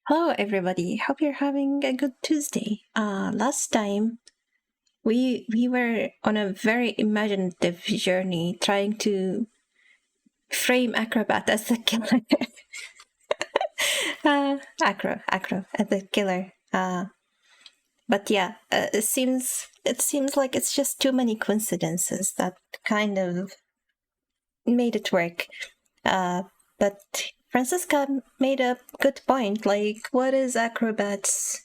Hello, everybody. Hope you're having a good Tuesday. Last time we were on a very imaginative journey trying to frame Acrobat as the killer. Acro as the killer. But yeah, it seems like it's just too many coincidences that kind of made it work. But Francisca made a good point. Like, what is Acrobat's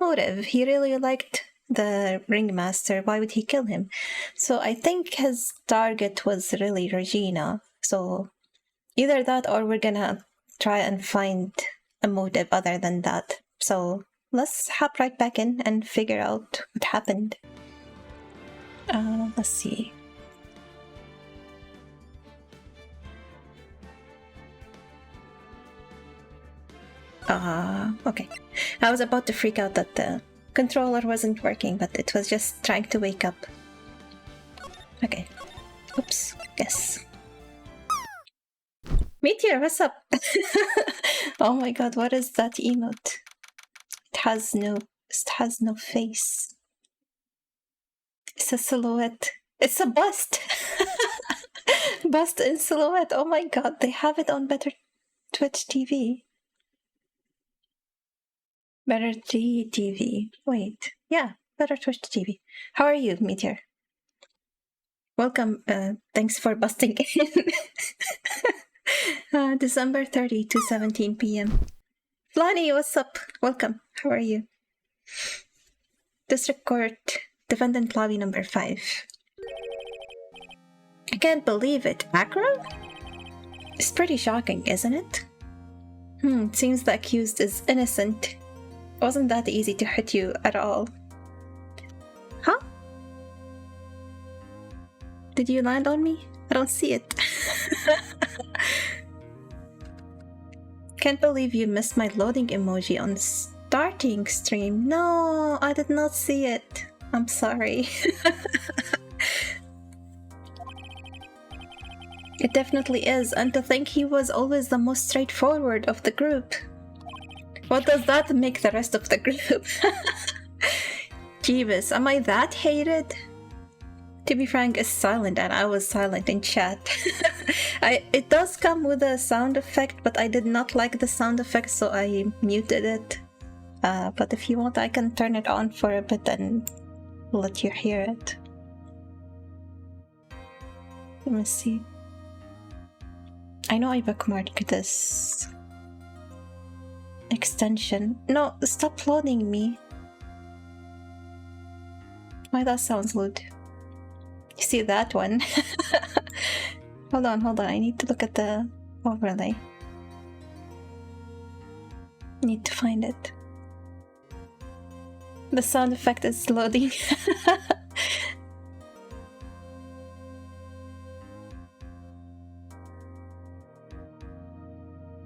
motive? He really liked the ringmaster. Why would he kill him? So I think his target was really Regina. So either that or we're gonna try and find a motive other than that. So let's hop right back in and figure out what happened. Let's see. Okay. I was about to freak out that the controller wasn't working, but it was just trying to wake up. Okay. Oops. Yes. Meteor, what's up? Oh my god, what is that emote? It has no face. It's a silhouette. It's a bust. Bust in silhouette. Oh my god, they have it on Better Twitch TV. Better TV. Wait. Yeah, Better Twitch TV. How are you, Meteor? Welcome. Thanks for busting in. December 30 to 17 p.m. Flani, what's up? Welcome. How are you? District Court, Defendant Lobby number 5. I can't believe it. Acro? It's pretty shocking, isn't it? Seems the accused is innocent. Wasn't that easy to hit you at all? Huh? Did you land on me? I don't see it. Can't believe you missed my loading emoji on starting stream. No, I did not see it. I'm sorry. It definitely is, and to think he was always the most straightforward of the group. What does that make the rest of the group? Jeebus, am I that hated? To be frank, it's silent and I was silent in chat. It does come with a sound effect, but I did not like the sound effect, so I muted it. But if you want, I can turn it on for a bit and let you hear it. Let me see. I know I bookmarked this extension. No, stop loading me. Why, that sounds lewd. You see that one? Hold on. I need to look at the overlay. Need to find it. The sound effect is loading.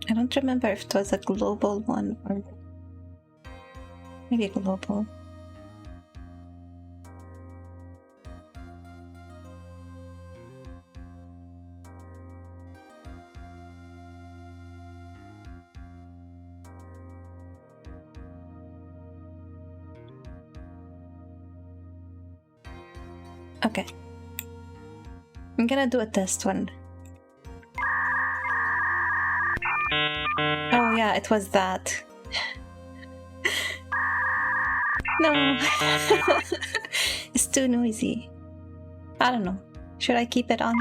I don't remember if it was a global one or maybe a global. Okay. I'm gonna do a test one. Oh yeah, it was that. No. It's too noisy. I don't know. Should I keep it on?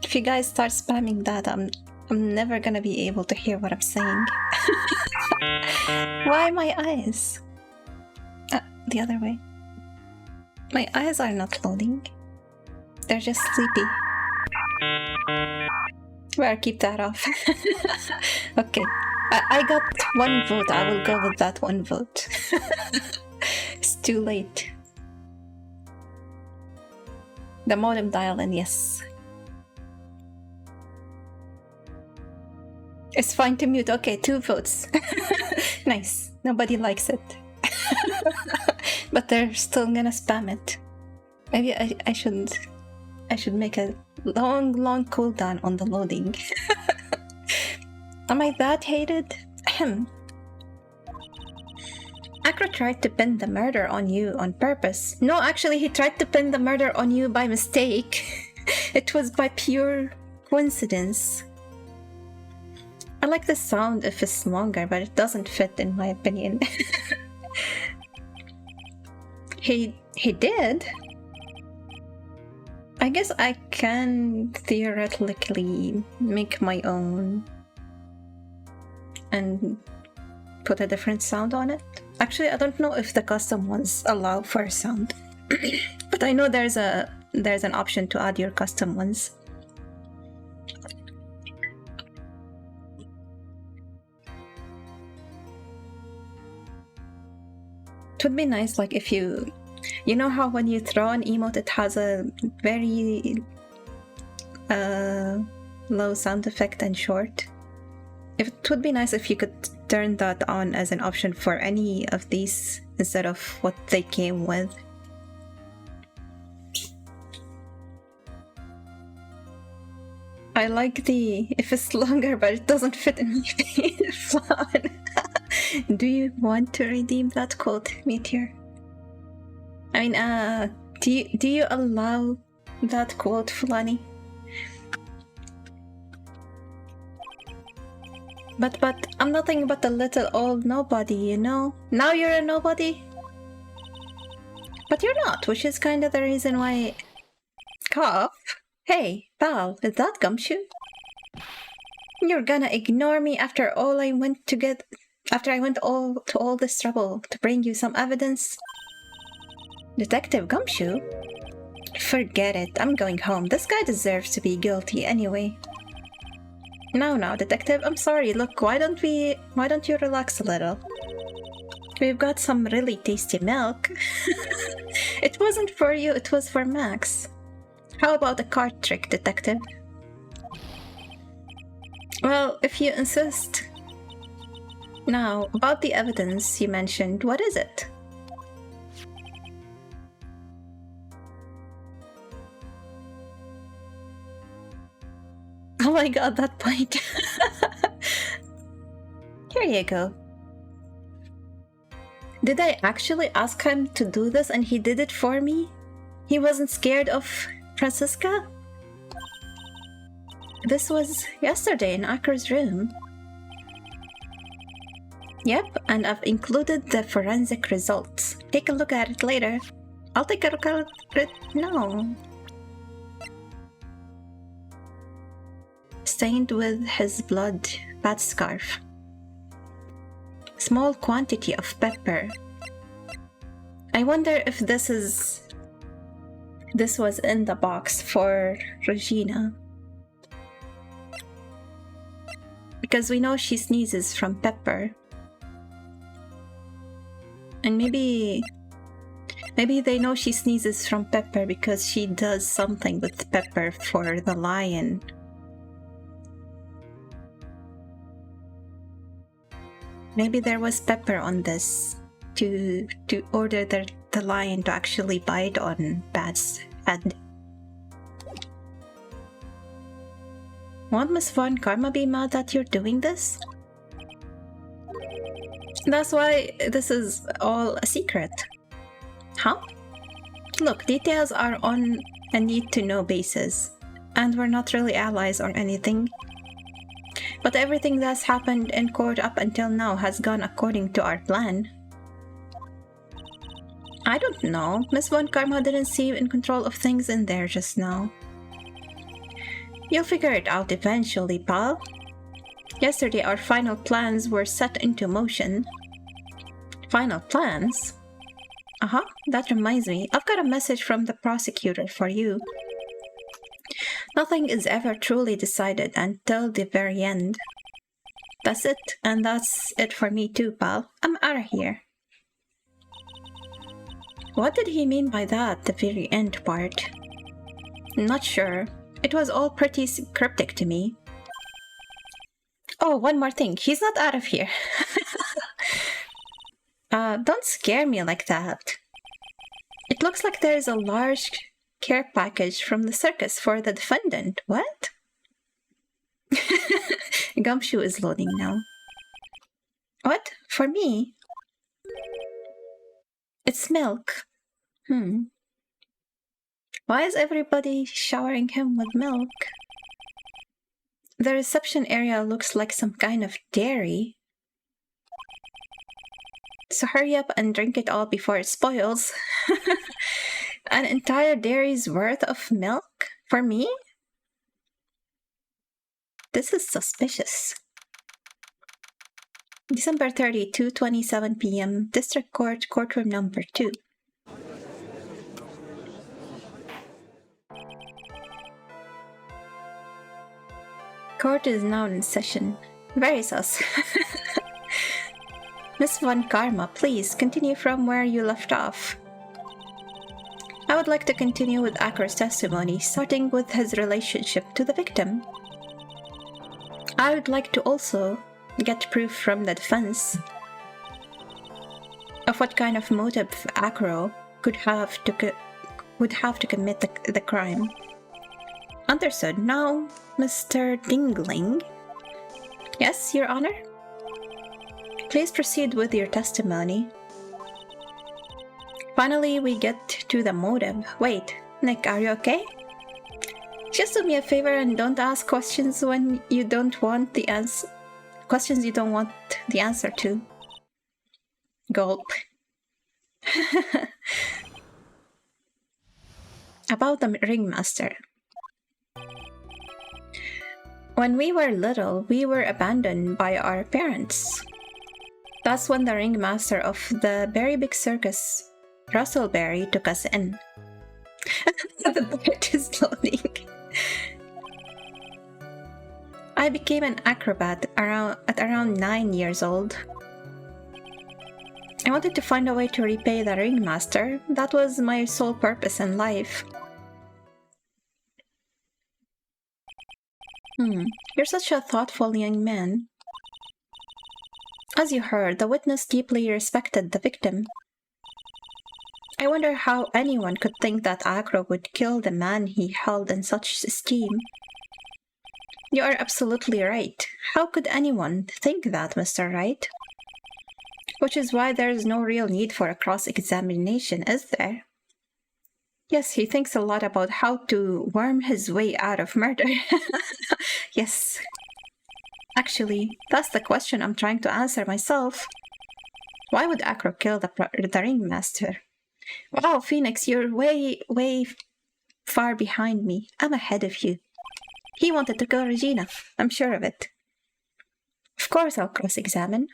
If you guys start spamming that, I'm never gonna be able to hear what I'm saying. Why my eyes? The other way. My eyes are not loading. They're just sleepy. Better keep that off. Okay. I got one vote. I will go with that one vote. It's too late. The modem dial in, yes. It's fine to mute. Okay, 2 votes. Nice. Nobody likes it. But they're still gonna spam it. Maybe I should make a long cooldown on the loading. Am I that hated? Ahem. Acro tried to pin the murder on you on purpose. No, actually, he tried to pin the murder on you by mistake. It was by pure coincidence. I like the sound if it's longer, but it doesn't fit in my opinion. He did? I guess I can theoretically make my own and put a different sound on it. Actually, I don't know if the custom ones allow for sound, but I know there's an option to add your custom ones. It would be nice, like, if you know how when you throw an emote, it has a very low sound effect and short. It would be nice if you could turn that on as an option for any of these instead of what they came with. I like the if it's longer but it doesn't fit in my face. Do you want to redeem that code, Meteor? I mean, do you allow that quote, Fulani? But I'm nothing but a little old nobody, you know? Now you're a nobody? But you're not, which is kind of the reason why... Cough? Hey, pal, is that Gumshoe? You're gonna ignore me after all I went to get... After I went to all this trouble to bring you some evidence? Detective Gumshoe? Forget it, I'm going home. This guy deserves to be guilty anyway. Now, detective, I'm sorry. Look, why don't you relax a little? We've got some really tasty milk. It wasn't for you, it was for Max. How about a card trick, detective? Well, if you insist. Now, about the evidence you mentioned, what is it? Oh my god, that point. Here you go. Did I actually ask him to do this and he did it for me? He wasn't scared of Francisca? This was yesterday in Acro's room. Yep, and I've included the forensic results. Take a look at it later. I'll take a look at it now. Stained with his blood, bat scarf. Small quantity of pepper. I wonder if this was in the box for Regina. Because we know she sneezes from pepper. And maybe they know she sneezes from pepper because she does something with pepper for the lion. Maybe there was pepper on this to order the lion to actually bite on Bat's head. Won't Miss Von Karma be mad that you're doing this? That's why this is all a secret. Huh? Look, details are on a need-to-know basis, and we're not really allies or anything. But everything that's happened in court up until now has gone according to our plan. I don't know. Miss Von Karma didn't seem in control of things in there just now. You'll figure it out eventually, pal. Yesterday our final plans were set into motion. Final plans? Uh-huh, that reminds me. I've got a message from the prosecutor for you. Nothing is ever truly decided until the very end. That's it, and that's it for me too, pal. I'm out of here. What did he mean by that, the very end part? Not sure. It was all pretty cryptic to me. Oh, one more thing. He's not out of here. Don't scare me like that. It looks like there's a large care package from the circus for the defendant. What? Gumshoe is loading now. What? For me? It's milk. Why is everybody showering him with milk? The reception area looks like some kind of dairy. So hurry up and drink it all before it spoils. An entire dairy's worth of milk? For me? This is suspicious. December 30, 2:27 p.m. District Court, courtroom number 2. Court is now in session. Very sus. Miss Von Karma, please continue from where you left off. I would like to continue with Acro's testimony, starting with his relationship to the victim. I would like to also get proof from the defense of what kind of motive Acro would have to commit the crime. Understood. Now, Mr. Dingling. Yes, Your Honor? Please proceed with your testimony. Finally, we get to the motive. Wait, Nick, are you okay? Just do me a favor and don't ask questions when you don't want the answer. Questions you don't want the answer to. Gulp. About the ringmaster. When we were little, we were abandoned by our parents. That's when the ringmaster of the Berry Big Circus, Russell Berry, took us in. The bird is loading. I became an acrobat at around 9 years old. I wanted to find a way to repay the ringmaster. That was my sole purpose in life. You're such a thoughtful young man. As you heard, the witness deeply respected the victim. I wonder how anyone could think that Acro would kill the man he held in such esteem. You are absolutely right. How could anyone think that, Mr. Wright? Which is why there is no real need for a cross-examination, is there? Yes, he thinks a lot about how to worm his way out of murder. Yes. Actually, that's the question I'm trying to answer myself. Why would Acro kill the ringmaster? Wow, Phoenix, you're way far behind me. I'm ahead of you. He wanted to kill Regina. I'm sure of it. Of course I'll cross-examine.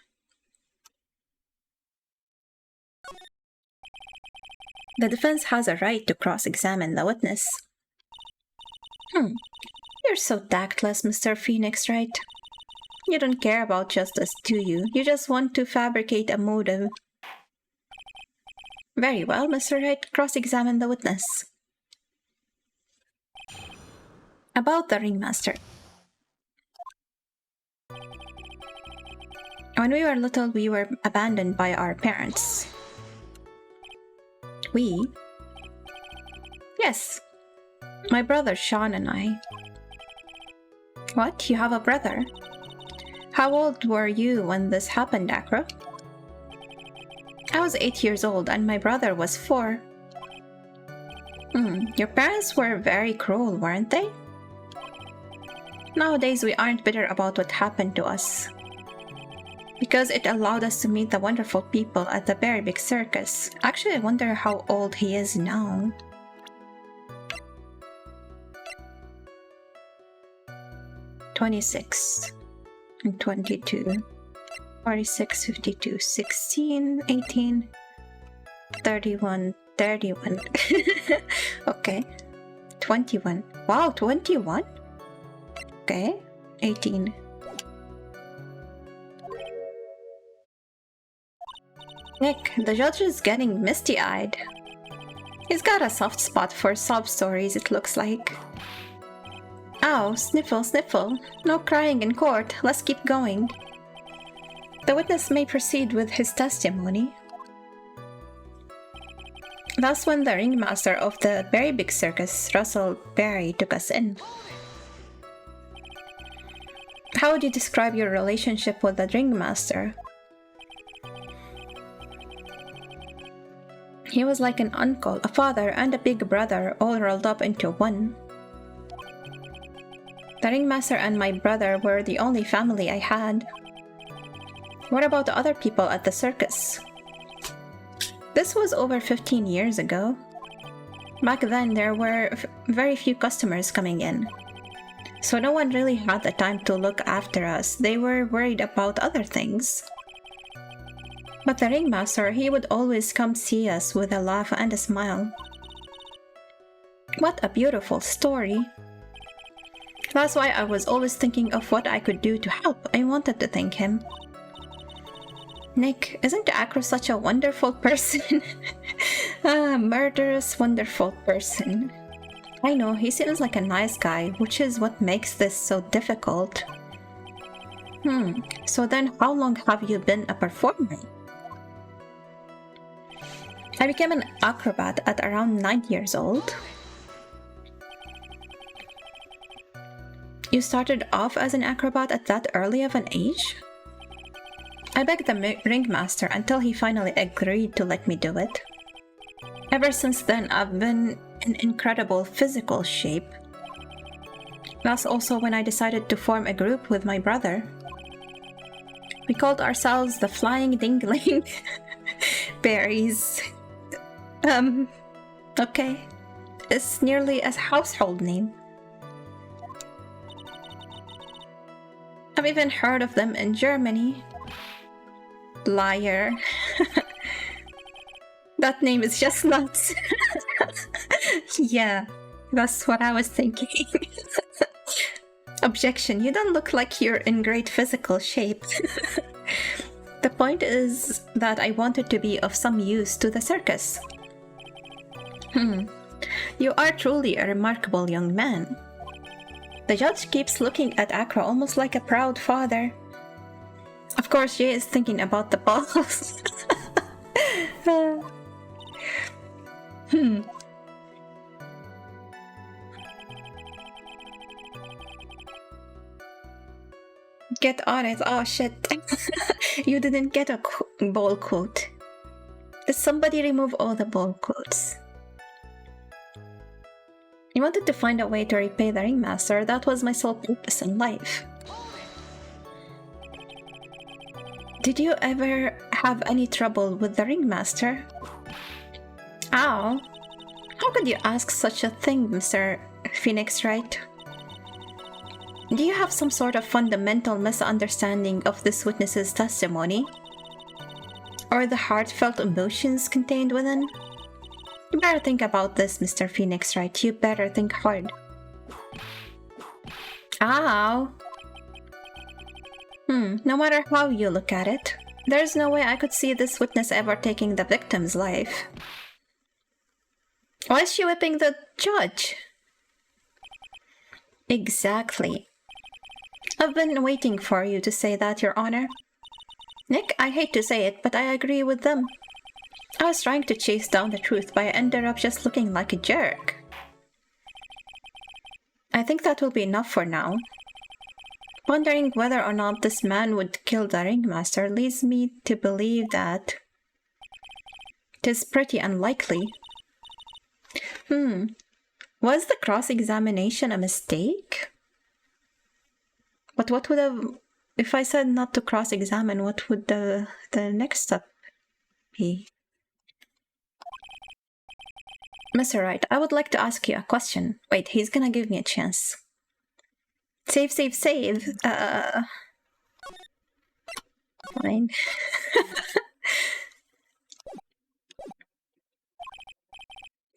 The defense has a right to cross-examine the witness. You're so tactless, Mr. Phoenix, right? You don't care about justice, do you? You just want to fabricate a motive. Very well, Mr. Wright, cross-examine the witness. About the ringmaster. When we were little, we were abandoned by our parents. We? Yes. My brother Sean and I. What? You have a brother? How old were you when this happened, Acro? I was 8 years old and my brother was 4. Your parents were very cruel, weren't they? Nowadays, we aren't bitter about what happened to us, because it allowed us to meet the wonderful people at the Berry Big Circus. Actually, I wonder how old he is now. (26) and 22, 46, 52, 16, 18, 31, 31. Okay, 21. Wow, 21? Okay, 18. Nick, the judge is getting misty-eyed. He's got a soft spot for sob stories, it looks like. Ow, sniffle, sniffle. No crying in court. Let's keep going. The witness may proceed with his testimony. That's when the ringmaster of the Berry Big Circus, Russell Berry, took us in. How would you describe your relationship with the Ringmaster? He was like an uncle, a father, and a big brother all rolled up into one. The Ringmaster and my brother were the only family I had. What about the other people at the circus? This was over 15 years ago. Back then, there were very few customers coming in. So no one really had the time to look after us. They were worried about other things. But the Ringmaster, he would always come see us with a laugh and a smile. What a beautiful story. That's why I was always thinking of what I could do to help. I wanted to thank him. Nick, isn't Acro such a wonderful person? A murderous, wonderful person. I know, he seems like a nice guy, which is what makes this so difficult. So then how long have you been a performer? I became an acrobat at around 9 years old. You started off as an acrobat at that early of an age? I begged the Ringmaster until he finally agreed to let me do it. Ever since then, I've been in incredible physical shape. That's also when I decided to form a group with my brother. We called ourselves the Flying Dingling Berries. Okay. It's nearly a household name. I've even heard of them in Germany. Liar. That name is just nuts. Yeah, that's what I was thinking. Objection, you don't look like you're in great physical shape. The point is that I wanted to be of some use to the circus. You are truly a remarkable young man. The judge keeps looking at Acro almost like a proud father. Of course, Jay is thinking about the balls. Get on it. Oh shit. You didn't get a ball coat. Did somebody remove all the ball coats? I wanted to find a way to repay the Ringmaster. That was my sole purpose in life. Did you ever have any trouble with the Ringmaster? Ow. How could you ask such a thing, Mr. Phoenix Wright? Do you have some sort of fundamental misunderstanding of this witness's testimony? Or the heartfelt emotions contained within? You better think about this, Mr. Phoenix Wright. You better think hard. Ow! No matter how you look at it, there's no way I could see this witness ever taking the victim's life. Why is she whipping the judge? Exactly. I've been waiting for you to say that, Your Honor. Nick, I hate to say it, but I agree with them. I was trying to chase down the truth, but I ended up just looking like a jerk. I think that will be enough for now. Wondering whether or not this man would kill the Ringmaster leads me to believe that it is pretty unlikely. Was the cross-examination a mistake? But what would have... If I said not to cross-examine, what would the next step be? Mr. Wright, I would like to ask you a question. Wait, he's gonna give me a chance. Save, save, save. Fine.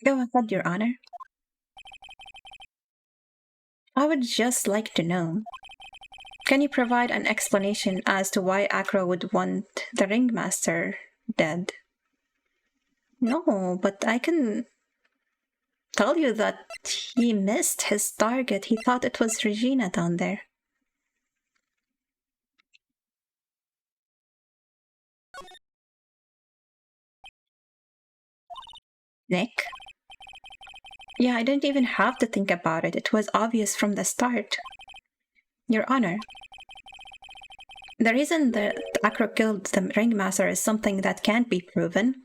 Go ahead, Your Honor. I would just like to know. Can you provide an explanation as to why Acro would want the Ringmaster dead? No, but I can tell you that he missed his target. He thought it was Regina down there. Nick? Yeah, I didn't even have to think about it. It was obvious from the start. Your Honor, The reason that Acro killed the Ringmaster is something that can't be proven.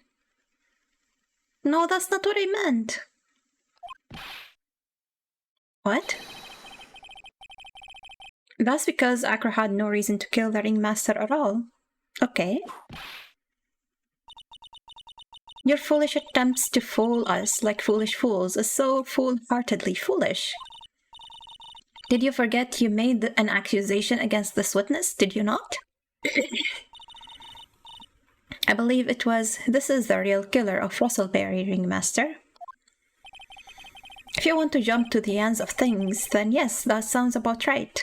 No, that's not what I meant. What? That's because Acro had no reason to kill the Ringmaster at all. Okay. Your foolish attempts to fool us like foolish fools is so fool-heartedly foolish. Did you forget you made an accusation against this witness, did you not? I believe it was, "This is the real killer of Russellberry, Ringmaster." If you want to jump to the ends of things, then yes, that sounds about right.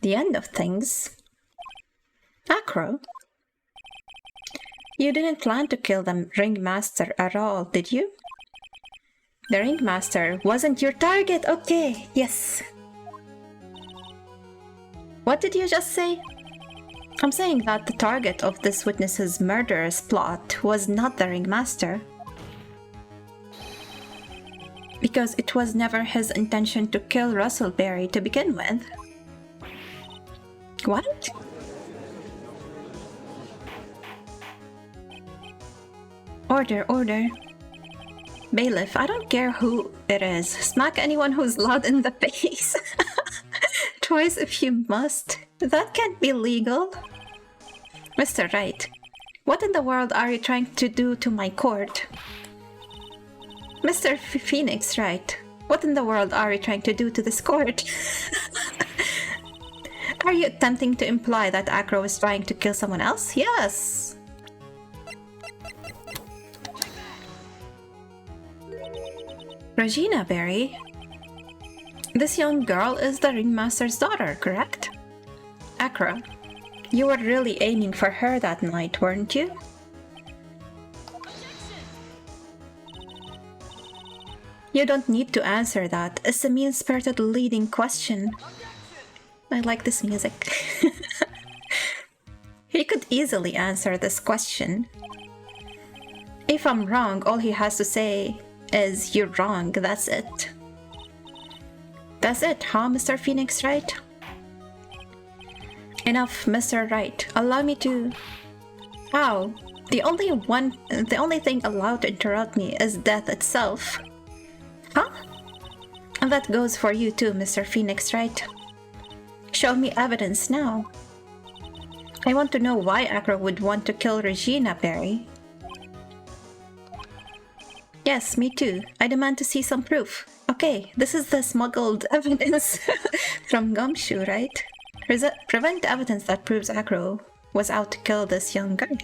The end of things? Acro? You didn't plan to kill the Ringmaster at all, did you? The Ringmaster wasn't your target, okay, yes. What did you just say? I'm saying that the target of this witness's murderous plot was not the Ringmaster. Because it was never his intention to kill Russellberry to begin with. What? Order, order. Bailiff, I don't care who it is. Smack anyone who's loud in the face. Twice if you must. That can't be legal. Mr. Wright, what in the world are you trying to do to my court? Mr. Phoenix Wright, what in the world are you trying to do to this court? Are you attempting to imply that Acro is trying to kill someone else? Yes. Regina Berry? This young girl is the Ringmaster's daughter, correct? Acro, you were really aiming for her that night, weren't you? You don't need to answer that. It's a mean-spirited leading question. I like this music. He could easily answer this question. If I'm wrong, all he has to say is, "You're wrong," that's it. That's it, huh, Mr. Phoenix Wright? Enough, Mr. Wright. Allow me to... Ow. The only thing allowed to interrupt me is death itself. Huh? And that goes for you too, Mr. Phoenix Wright. Show me evidence now. I want to know why Acro would want to kill Regina Berry. Yes, me too. I demand to see some proof. Okay, this is the smuggled evidence from Gumshoe, right? Prevent evidence that proves Acro was out to kill this young girl.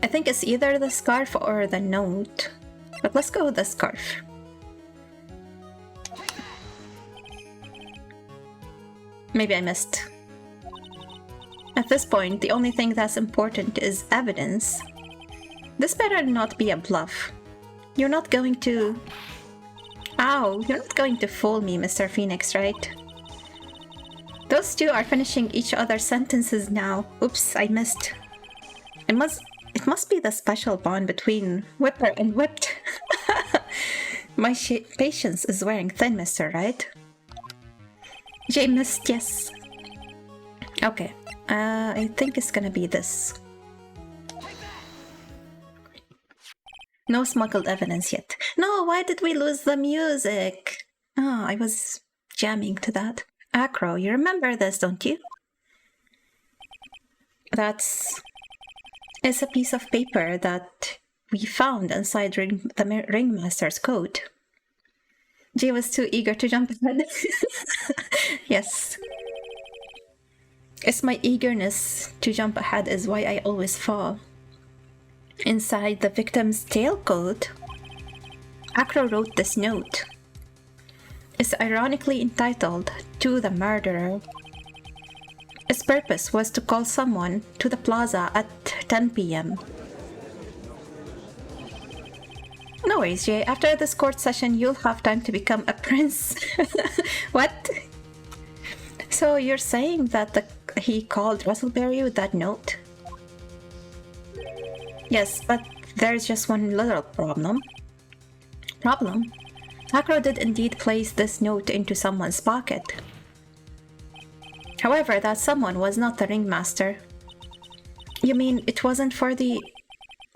I think it's either the scarf or the note. But let's go with the scarf. Maybe I missed. At this point, the only thing that's important is evidence. This better not be a bluff. You're not going to... Ow, you're not going to fool me, Mr. Phoenix, right? Those two are finishing each other's sentences now. Oops, I missed. It must be the special bond between Whipper and Whipped. My patience is wearing thin, Mr. Wright. Jay missed, yes. Okay, I think it's gonna be this. No smuggled evidence yet. No, why did we lose the music? Oh, I was jamming to that. Acro, you remember this, don't you? It's a piece of paper that we found inside the Ringmaster's coat. Jay was too eager to jump ahead. Yes. It's my eagerness to jump ahead is why I always fall. Inside the victim's tailcoat, Acro wrote this note. It's ironically entitled, "To the Murderer." Its purpose was to call someone to the plaza at 10 p.m. No worries, Jay. After this court session, you'll have time to become a prince. What? So you're saying that he called Russellberry with that note? Yes, but there's just one little problem. Acro did indeed place this note into someone's pocket. However, that someone was not the ringmaster. You mean it wasn't for the...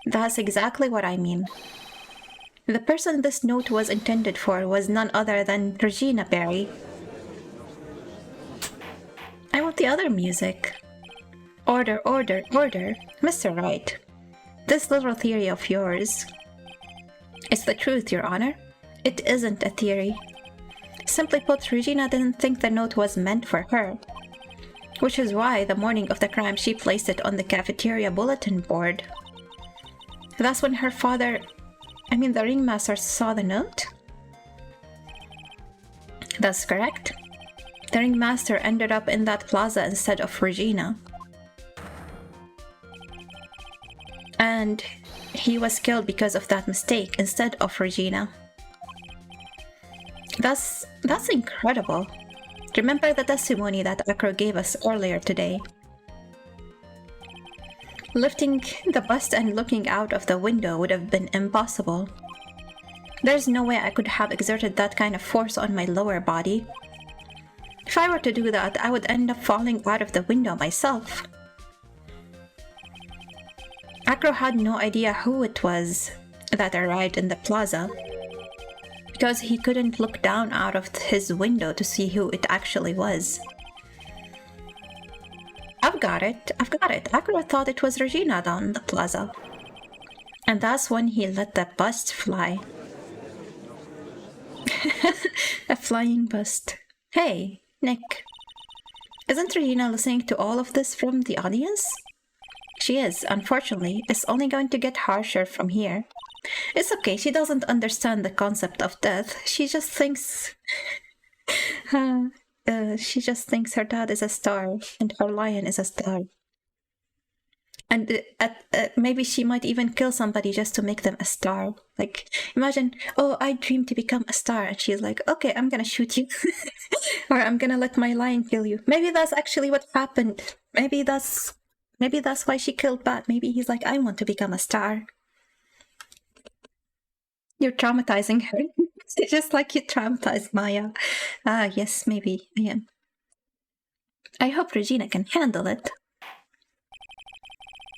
That's exactly what I mean. The person this note was intended for was none other than Regina Barry. I want the other music. Order, order, order. Mr. Wright, this little theory of yours... It's the truth, Your Honor. It isn't a theory. Simply put, Regina didn't think the note was meant for her. Which is why, the morning of the crime, she placed it on the cafeteria bulletin board. That's when her father... the ringmaster saw the note? That's correct. The ringmaster ended up in that plaza instead of Regina. And he was killed because of that mistake instead of Regina. That's incredible. Remember the testimony that Acro gave us earlier today? Lifting the bust and looking out of the window would have been impossible. There's no way I could have exerted that kind of force on my lower body. If I were to do that, I would end up falling out of the window myself. Acro had no idea who it was that arrived in the plaza, because he couldn't look down out of his window to see who it actually was. I've got it. Acro thought it was Regina down in the plaza. And that's when he let the bust fly. A flying bust. Hey, Nick. Isn't Regina listening to all of this from the audience? She is, unfortunately. It's only going to get harsher from here. It's okay, she doesn't understand the concept of death. She just thinks... she just thinks her dad is a star, and her lion is a star. And maybe she might even kill somebody just to make them a star. Like, imagine, oh, I dream to become a star. And she's like, okay, I'm gonna shoot you. Or I'm gonna let my lion kill you. Maybe that's actually what happened. Maybe that's why she killed Bat. Maybe he's like, I want to become a star. You're traumatizing her. Just like you traumatized Maya. Ah, yes, maybe I am. I hope Regina can handle it.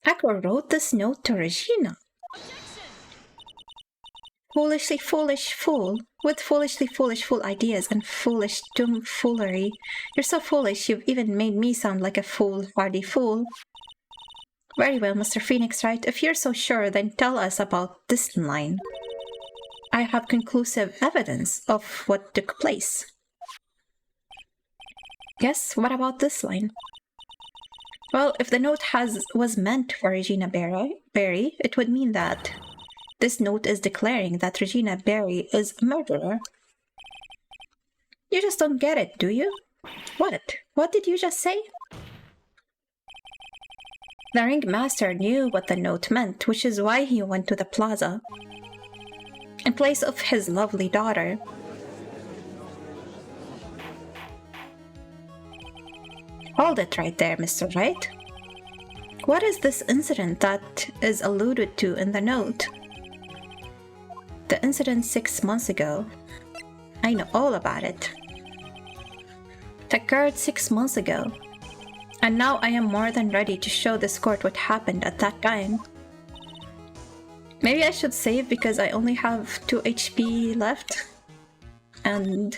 Acro wrote this note to Regina. Foolishly foolish fool, with foolishly foolish fool ideas and foolish tomfoolery. You're so foolish, you've even made me sound like a foolhardy fool. Very well, Mr. Phoenix Wright. If you're so sure, then tell us about this line. I have conclusive evidence of what took place. Yes, what about this line? Well, if the note was meant for Regina Barry, it would mean that this note is declaring that Regina Barry is a murderer. You just don't get it, do you? What? What did you just say? The ringmaster knew what the note meant, which is why he went to the plaza in place of his lovely daughter. Hold it right there, Mr. Wright. What is this incident that is alluded to in the note? The incident 6 months ago. I know all about it. It occurred 6 months ago. And now I am more than ready to show this court what happened at that time. Maybe I should save because I only have 2 HP left. And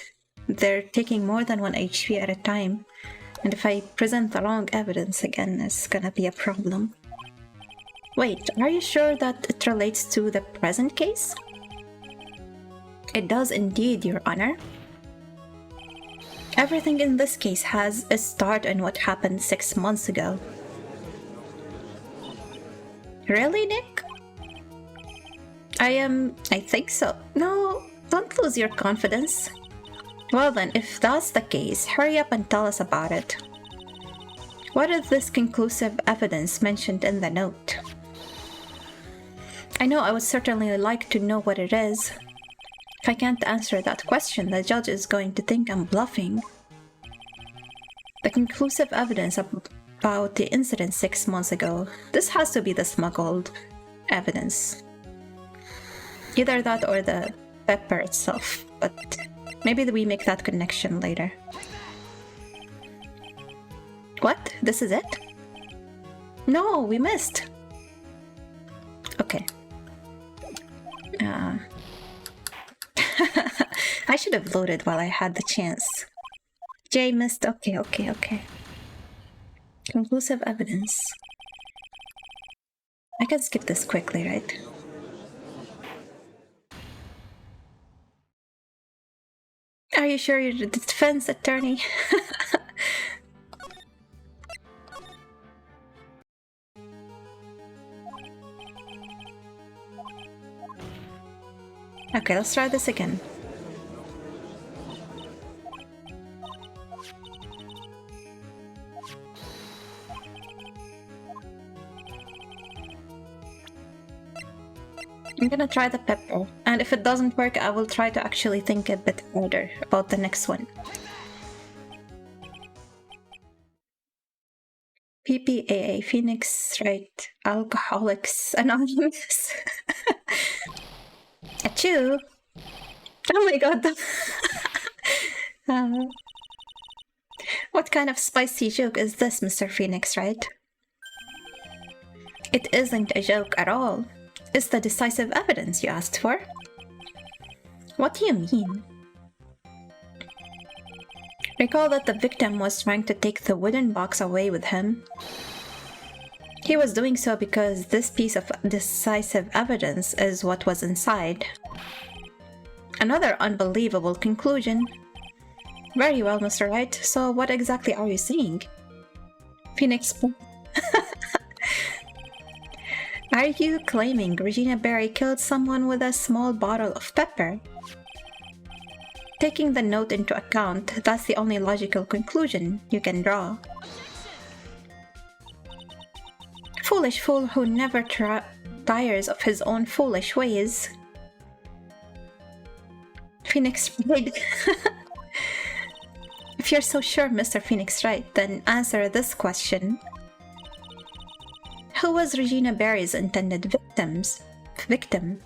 they're taking more than 1 HP at a time. And if I present the wrong evidence again, it's gonna be a problem. Wait, are you sure that it relates to the present case? It does indeed, Your Honor. Everything in this case has a start in what happened 6 months ago. Really, Nick? I think so. No, don't lose your confidence. Well then, if that's the case, hurry up and tell us about it. What is this conclusive evidence mentioned in the note? I know I would certainly like to know what it is. If I can't answer that question, the judge is going to think I'm bluffing. The conclusive evidence about the incident 6 months ago. This has to be the smuggled evidence. Either that or the pepper itself, but maybe we make that connection later. What? This is it? No, we missed. Okay. I should have loaded while I had the chance. Jay missed. Okay. Conclusive evidence. I can skip this quickly, right? Are you sure you're the defense attorney? Okay, let's try this again. I'm gonna try the pepper, and if it doesn't work, I will try to actually think a bit harder about the next one. PPAA, Phoenix Wright, Alcoholics Anonymous. Achoo! Oh my god! What kind of spicy joke is this, Mr. Phoenix Wright? It isn't a joke at all. It's the decisive evidence you asked for. What do you mean? Recall that the victim was trying to take the wooden box away with him. He was doing so because this piece of decisive evidence is what was inside. Another unbelievable conclusion. Very well, Mr. Wright. So what exactly are you saying? Phoenix... Are you claiming Regina Berry killed someone with a small bottle of pepper? Taking the note into account, that's the only logical conclusion you can draw. Foolish fool who never tires of his own foolish ways. Phoenix Wright. If you're so sure, Mr. Phoenix Wright, then answer this question. Who was Regina Berry's intended victim?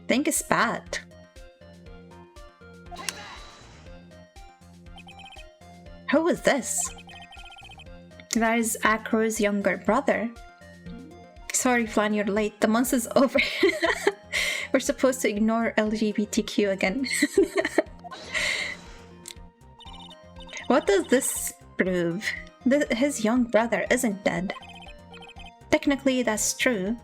Think it's bad. Who was this? That is Acro's younger brother. Sorry, Flan, you're late. The month is over. We're supposed to ignore LGBTQ again. What does this prove? His young brother isn't dead. Technically, that's true.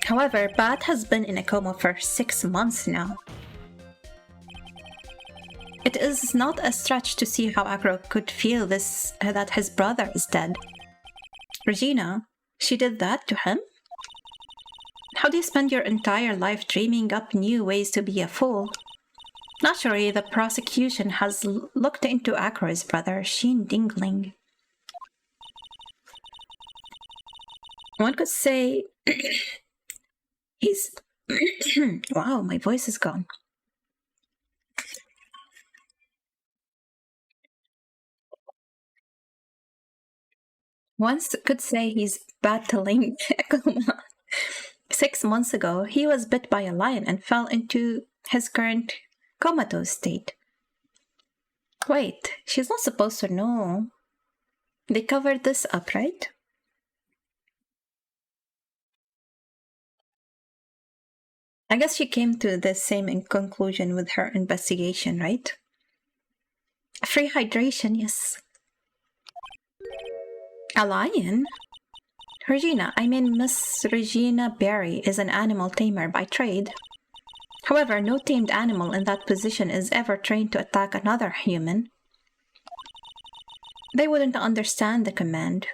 However, Bat has been in a coma for 6 months now. It is not a stretch to see how Acro could feel that his brother is dead. Regina, she did that to him? How do you spend your entire life dreaming up new ways to be a fool? Naturally, the prosecution has looked into Acro's brother, Sheen Dingling. One could say... he's... Wow, my voice is gone. One could say he's battling a coma. 6 months ago, he was bit by a lion and fell into his current comatose state. Wait, she's not supposed to know. They covered this up, right? I guess she came to the same conclusion with her investigation, right? Free hydration, yes. A lion? Regina, I mean Miss Regina Berry is an animal tamer by trade. However, no tamed animal in that position is ever trained to attack another human. They wouldn't understand the command.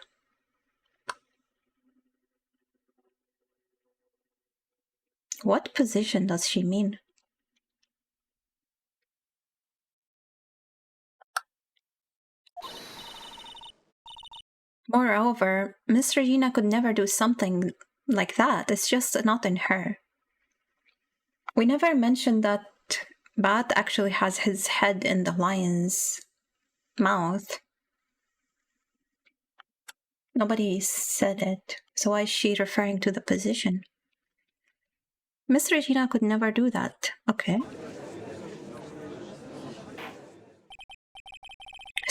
What position does she mean? Moreover, Miss Regina could never do something like that. It's just not in her. We never mentioned that Bat actually has his head in the lion's mouth. Nobody said it, so why is she referring to the position? Miss Regina could never do that. Okay.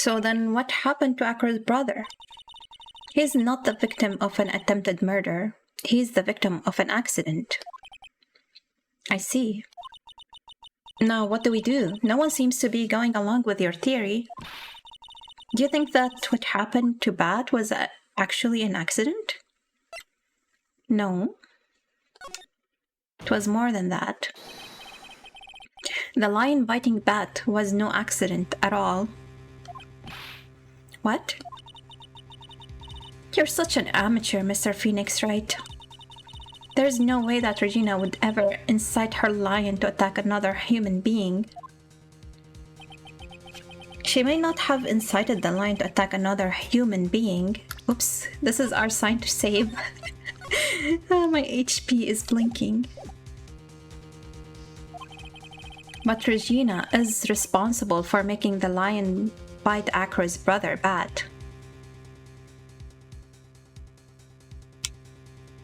So then what happened to Akra's brother? He's not the victim of an attempted murder. He's the victim of an accident. I see. Now what do we do? No one seems to be going along with your theory. Do you think that what happened to Bat was actually an accident? No. It was more than that. The lion biting Bat was no accident at all. What? You're such an amateur, Mr. Phoenix, right? There's no way that Regina would ever incite her lion to attack another human being. She may not have incited the lion to attack another human being. Oops, this is our sign to save. My HP is blinking. But Regina is responsible for making the lion bite Akra's brother Bat.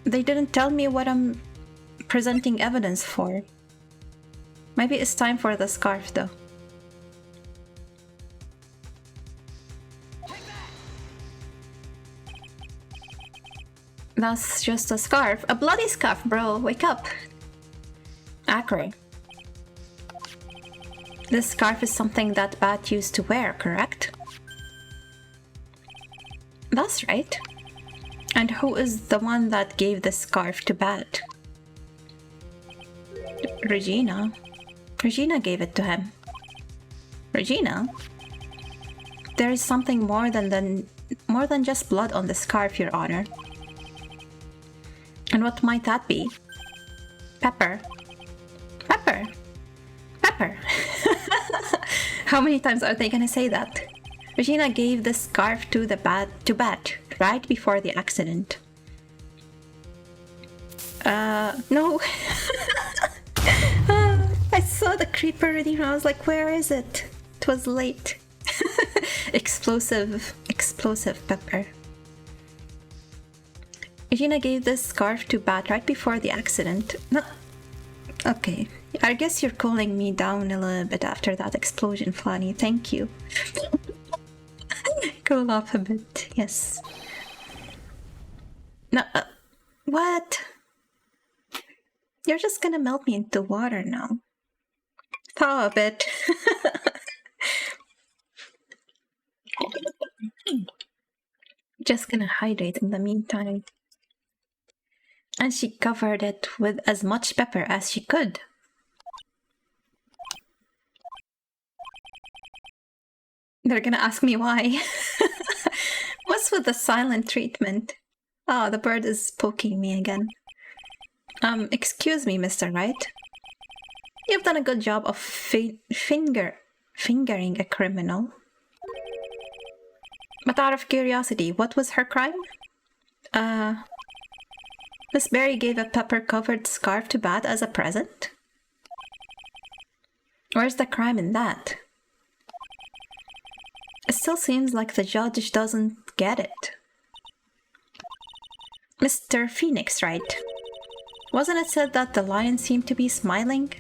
They didn't tell me what I'm presenting evidence for. Maybe it's time for the scarf though. That's just a scarf. A bloody scarf, bro. Wake up. Akra. This scarf is something that Bat used to wear, correct? That's right. And who is the one that gave the scarf to Bat? Regina. Regina gave it to him. Regina? There is something more than just blood on the scarf, Your Honor. And what might that be? Pepper. Pepper. Pepper. How many times are they gonna say that? Regina gave the scarf to Bat right before the accident. No. I saw the creeper already and I was like, where is it? It was late. Explosive pepper. Regina gave this scarf to Bat right before the accident. No. Okay. I guess you're cooling me down a little bit after that explosion, Flanny. Thank you. Cool off a bit, yes. No, what? You're just gonna melt me into water now. Thaw a bit. Just gonna hydrate in the meantime. And she covered it with as much pepper as she could. They're gonna ask me why. What's with the silent treatment? Oh, the bird is poking me again. Excuse me, Mr. Wright. You've done a good job of fingering a criminal. But out of curiosity, what was her crime? Miss Berry gave a pepper-covered scarf to Bat as a present? Where's the crime in that? It still seems like the judge doesn't get it. Mr. Phoenix, right? Wasn't it said that the lion seemed to be smiling?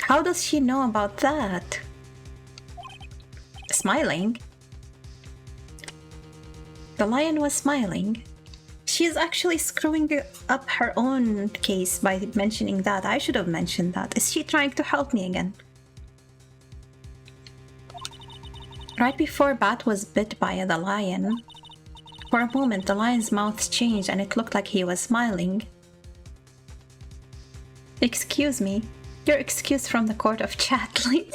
How does she know about that? Smiling? The lion was smiling. She's actually screwing up her own case by mentioning that. I should have mentioned that. Is she trying to help me again? Right before Bat was bit by the lion, for a moment the lion's mouth changed and it looked like he was smiling. Excuse me, you're excused from the court of Chatling.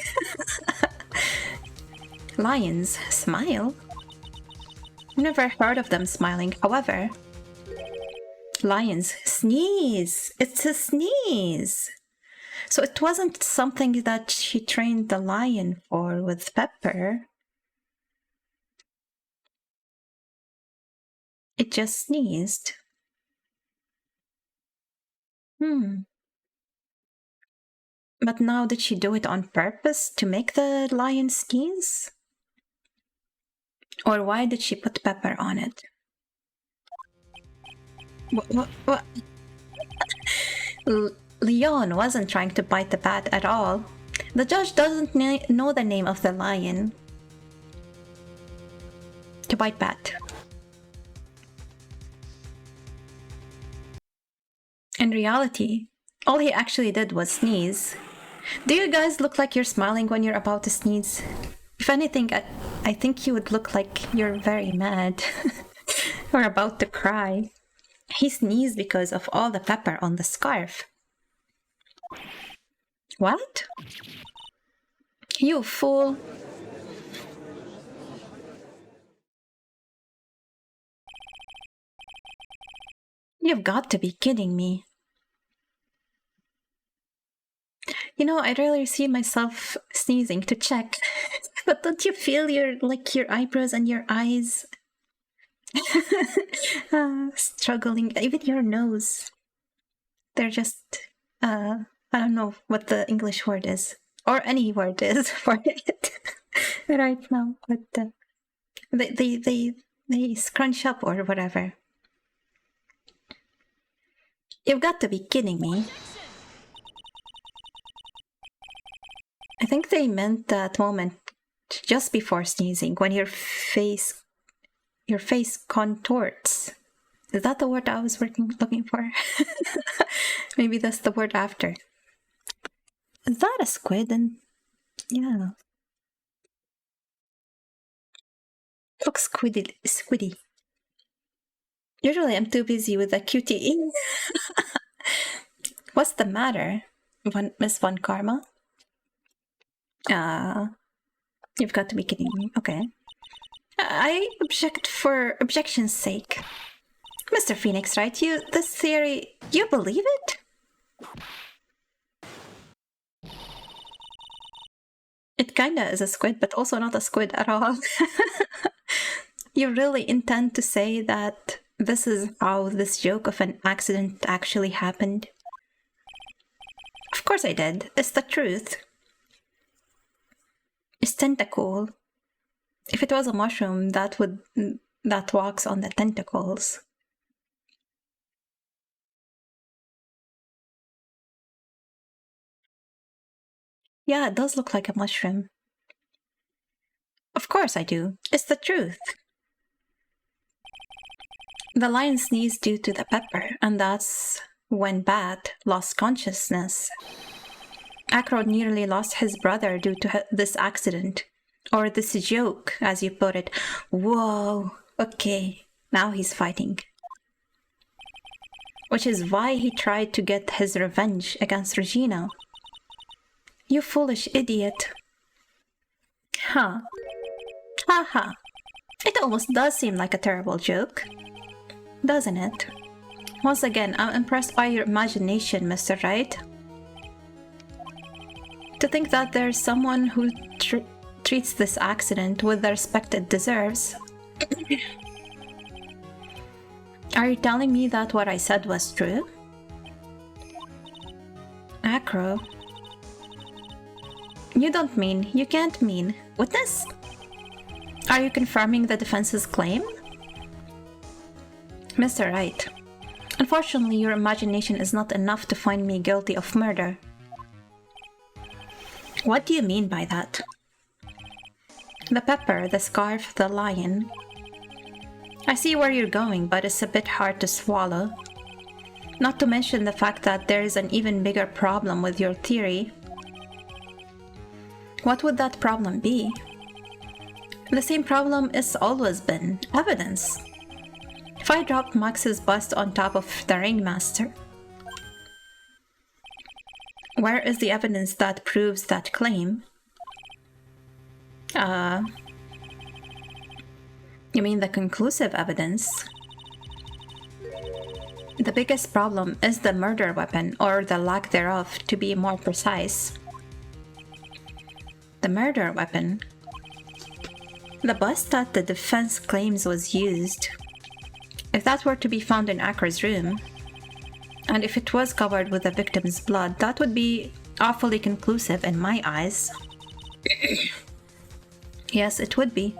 Lions smile? Never heard of them smiling. However, lions sneeze. It's a sneeze. So it wasn't something that she trained the lion for with pepper. It just sneezed. But now did she do it on purpose to make the lion sneeze? Or why did she put pepper on it? What? Leon wasn't trying to bite the bat at all. The judge doesn't know the name of the lion. bite Bat. In reality, all he actually did was sneeze. Do you guys look like you're smiling when you're about to sneeze? If anything, I think you would look like you're very mad or about to cry. He sneezed because of all the pepper on the scarf. What? You fool. You've got to be kidding me. You know, I rarely see myself sneezing to check. But don't you feel your eyebrows and your eyes struggling? Even your nose. They're just I don't know what the English word is. Or any word is for it right now. But they scrunch up or whatever. You've got to be kidding me. I think they meant that moment just before sneezing, when your face contorts. Is that the word I was looking for? Maybe that's the word after. Is that a squid? And yeah, looks squiddy. Usually I'm too busy with the QTE. What's the matter, Miss Von Karma? You've got to be kidding me. Okay. I object for objection's sake. Mr. Phoenix, right? This theory, you believe it? It kinda is a squid, but also not a squid at all. You really intend to say that this is how this joke of an accident actually happened? Of course I did. It's the truth. It's tentacle. If it was a mushroom, that walks on the tentacles. Yeah, it does look like a mushroom. Of course I do. It's the truth. The lion sneezed due to the pepper, and that's when Bat lost consciousness. Ackroyd nearly lost his brother due to this accident. Or this joke, as you put it. Whoa, okay, now he's fighting. Which is why he tried to get his revenge against Regina. You foolish idiot. Huh. Haha. It almost does seem like a terrible joke. Doesn't it? Once again, I'm impressed by your imagination, Mr. Wright. To think that there's someone who treats this accident with the respect it deserves. Are you telling me that what I said was true? Acro? You don't mean, you can't mean. Witness? Are you confirming the defense's claim? Mr. Wright, unfortunately your imagination is not enough to find me guilty of murder. What do you mean by that? The pepper, the scarf, the lion. I see where you're going, but it's a bit hard to swallow. Not to mention the fact that there is an even bigger problem with your theory. What would that problem be? The same problem it's always been, evidence. If I dropped Max's bust on top of the Ringmaster, where is the evidence that proves that claim? You mean the conclusive evidence? The biggest problem is the murder weapon, or the lack thereof, to be more precise. The murder weapon? The bust that the defense claims was used. If that were to be found in Acro's room, and if it was covered with the victim's blood, that would be awfully conclusive in my eyes. Yes, it would be.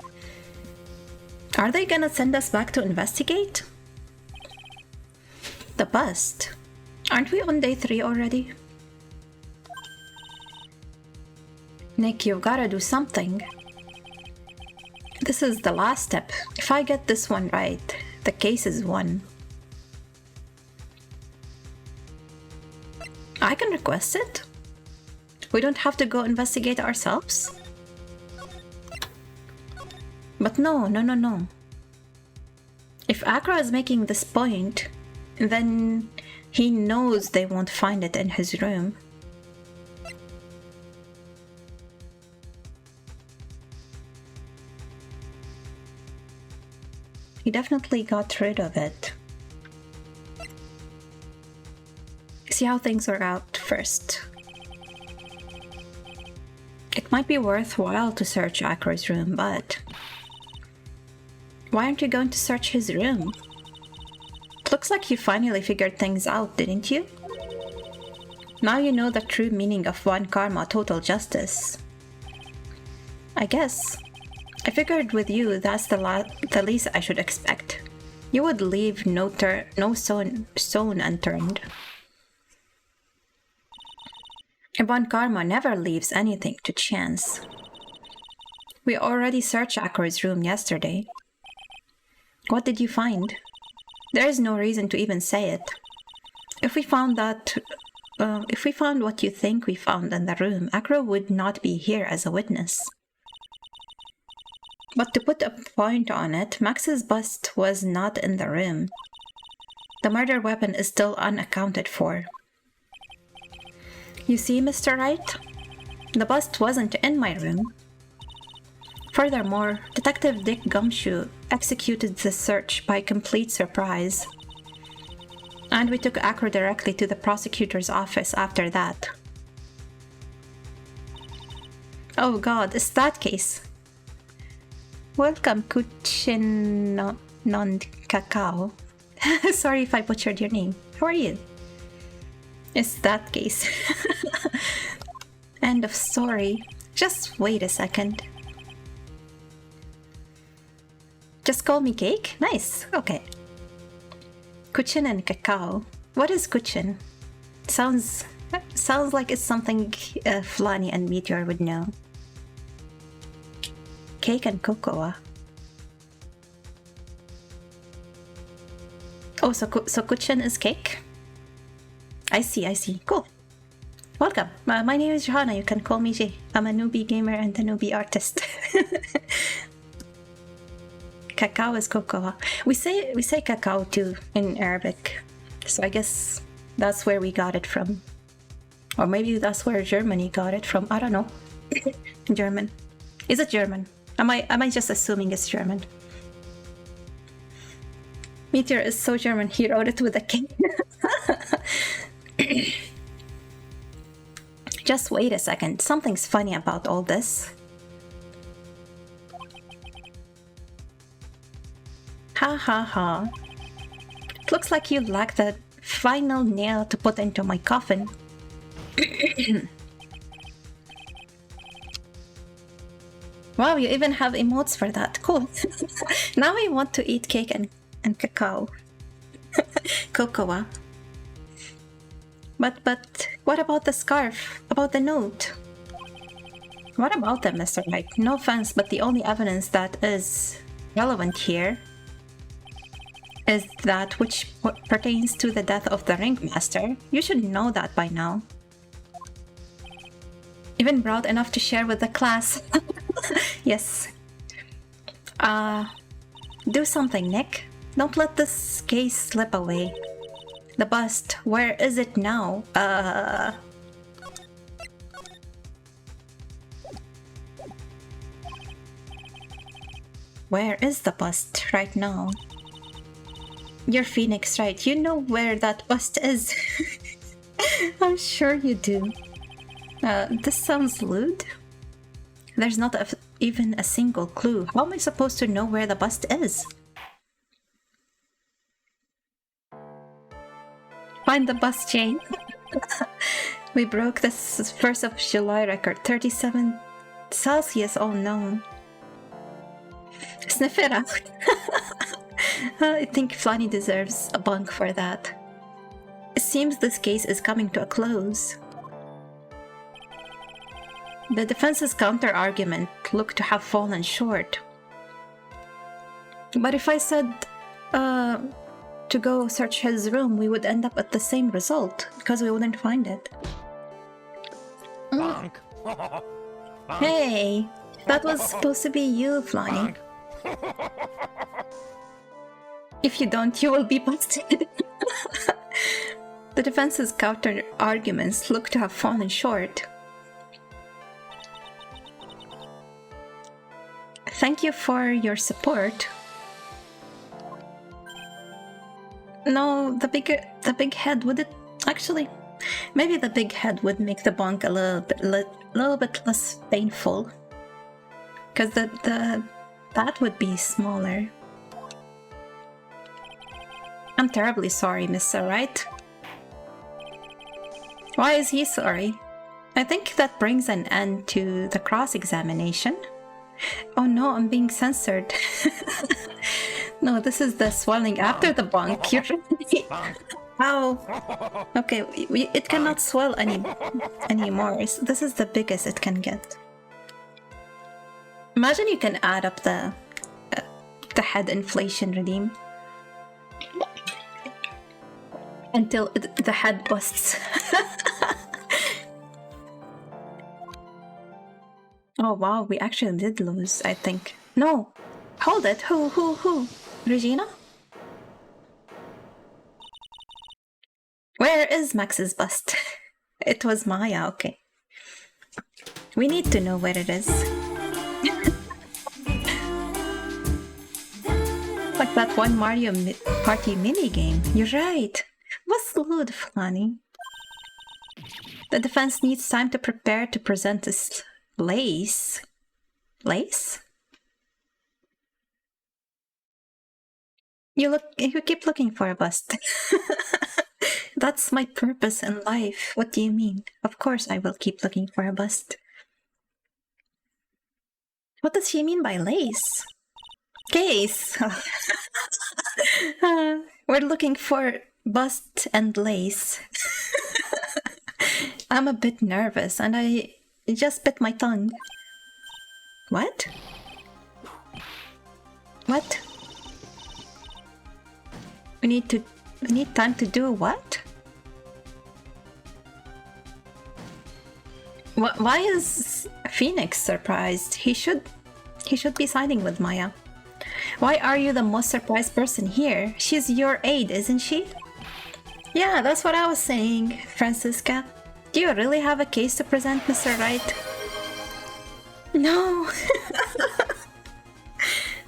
Are they gonna send us back to investigate? The bust? Aren't we on day 3 already? Nick, you've gotta do something. This is the last step. If I get this one right, the case is won. I can request it. We don't have to go investigate ourselves. But no. If Acro is making this point, then he knows they won't find it in his room. He definitely got rid of it. See how things work out first. It might be worthwhile to search Acro's room, but why aren't you going to search his room? It looks like you finally figured things out, didn't you? Now you know the true meaning of one karma, total justice. I guess. I figured with you that's the least I should expect. You would leave no stone unturned. One karma never leaves anything to chance. We already searched Acro's room yesterday. What did you find? There is no reason to even say it. If we found what you think we found in the room, Acro would not be here as a witness. But to put a point on it, Max's bust was not in the room. The murder weapon is still unaccounted for. You see, Mr. Wright? The bust wasn't in my room. Furthermore, Detective Dick Gumshoe executed the search by complete surprise. And we took Acro directly to the prosecutor's office after that. Oh god, it's that case. Welcome, Kuchin Non Cacao. Sorry if I butchered your name. How are you? It's that case. End of story. Just wait a second. Just call me Cake? Nice. Okay. Kuchin and Cacao. What is Kuchin? Sounds like it's something Flani and Meteor would know. Cake and cocoa. Oh, so Kuchin is cake? I see. Cool. Welcome. My name is Johanna. You can call me Jay. I'm a newbie gamer and a newbie artist. Cacao is cocoa. We say cacao too in Arabic. So I guess that's where we got it from. Or maybe that's where Germany got it from. I don't know. German. Is it German? Am I just assuming it's German? Meteor is so German, he wrote it with a K. Just wait a second, something's funny about all this. Ha. It looks like you lack the final nail to put into my coffin. Wow, you even have emotes for that. Cool. Now I want to eat cake and cacao. Cocoa. But what about the scarf? About the note? What about them, Mr. Wright? No offense, but the only evidence that is relevant here is that which pertains to the death of the ringmaster. You should know that by now. Even proud enough to share with the class. Yes. Do something, Nick. Don't let this case slip away. The bust, where is it now? Where is the bust right now? You're Phoenix, right? You know where that bust is. I'm sure you do. This sounds lewd. There's not even a single clue. How am I supposed to know where the bust is? Find the bust, Jane. We broke the 1st of July record, 37 Celsius, oh no. Sniff it out. I think Flani deserves a bunk for that. It seems this case is coming to a close. The defense's counter-argument looked to have fallen short. But if I said to go search his room, we would end up at the same result because we wouldn't find it. Bonk. Hey, that was supposed to be you, Flonny. If you don't, you will be busted. The defense's counter arguments look to have fallen short. Thank you for your support. No, the big head would it actually? Maybe the big head would make the bonk a little bit less painful, because that would be smaller. I'm terribly sorry, Mr. Wright. Why is he sorry? I think that brings an end to the cross-examination. Oh no, I'm being censored. No, this is the swelling after the bonk. You're right. Ow. Okay, it cannot swell anymore. This is the biggest it can get. Imagine you can add up the head inflation redeem until the head busts. Oh wow, we actually did lose, I think. No! Hold it! Who? Regina? Where is Max's bust? It was Maya, okay. We need to know where it is. Like that one Mario Party minigame. You're right. What's load, Flonny? The defense needs time to prepare to present this lace. Lace? You keep looking for a bust. That's my purpose in life. What do you mean? Of course I will keep looking for a bust. What does she mean by lace? Case! We're looking for bust and lace. I'm a bit nervous and I just bit my tongue. What? What? We need time to do what? Why is Phoenix surprised? He should be siding with Maya. Why are you the most surprised person here? She's your aide, isn't she? Yeah, that's what I was saying, Francisca. Do you really have a case to present, Mr. Wright? No.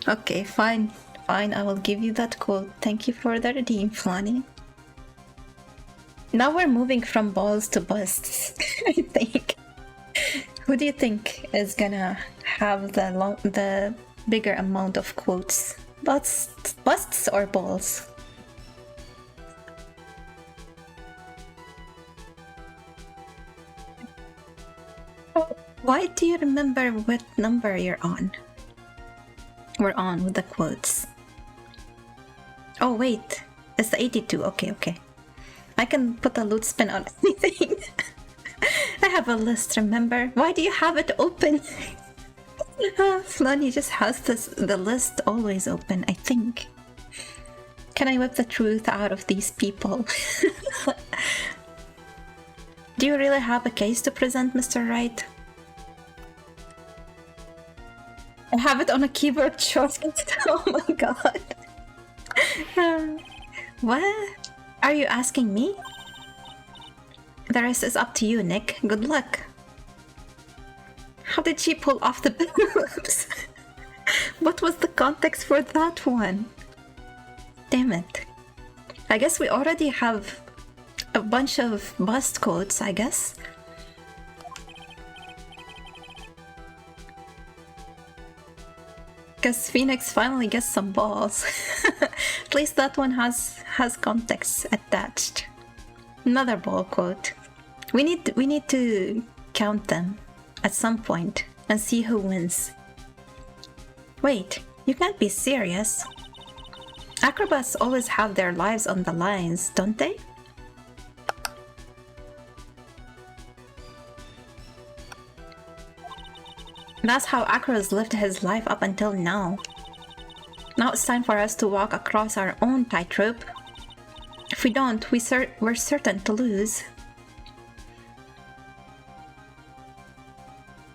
Okay, fine. Fine, I will give you that quote. Thank you for the redeem, Flonny. Now we're moving from balls to busts, I think. Who do you think is gonna have the bigger amount of quotes? Busts or balls? Why do you remember what number you're on? We're on with the quotes. Oh wait, it's the 82. Okay. I can put a loot spin on anything. I have a list, remember? Why do you have it open? Flonny just has the list always open, I think. Can I whip the truth out of these people? Do you really have a case to present, Mr. Wright? I have it on a keyboard shortcut. Oh my god. What? Are you asking me? The rest is up to you, Nick. Good luck. How did she pull off the boobs? What was the context for that one? Damn it. I guess we already have a bunch of bust codes, I guess. Because Phoenix finally gets some balls. At least that one has context attached. Another ball quote. We need to count them at some point and see who wins. Wait, you can't be serious. Acrobats always have their lives on the lines, don't they? That's how Acro's lived his life up until now. Now it's time for us to walk across our own tightrope. If we don't, we're certain to lose.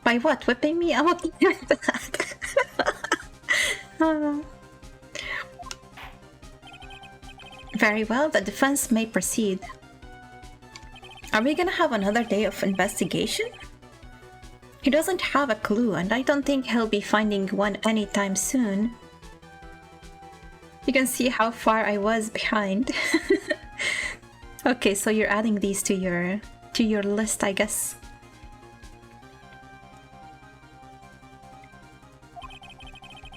By what? Whipping me? I'm okay with that. Very well, the defense may proceed. Are we gonna have another day of investigation? He doesn't have a clue, and I don't think he'll be finding one anytime soon. You can see how far I was behind. Okay, so you're adding these to your list, I guess.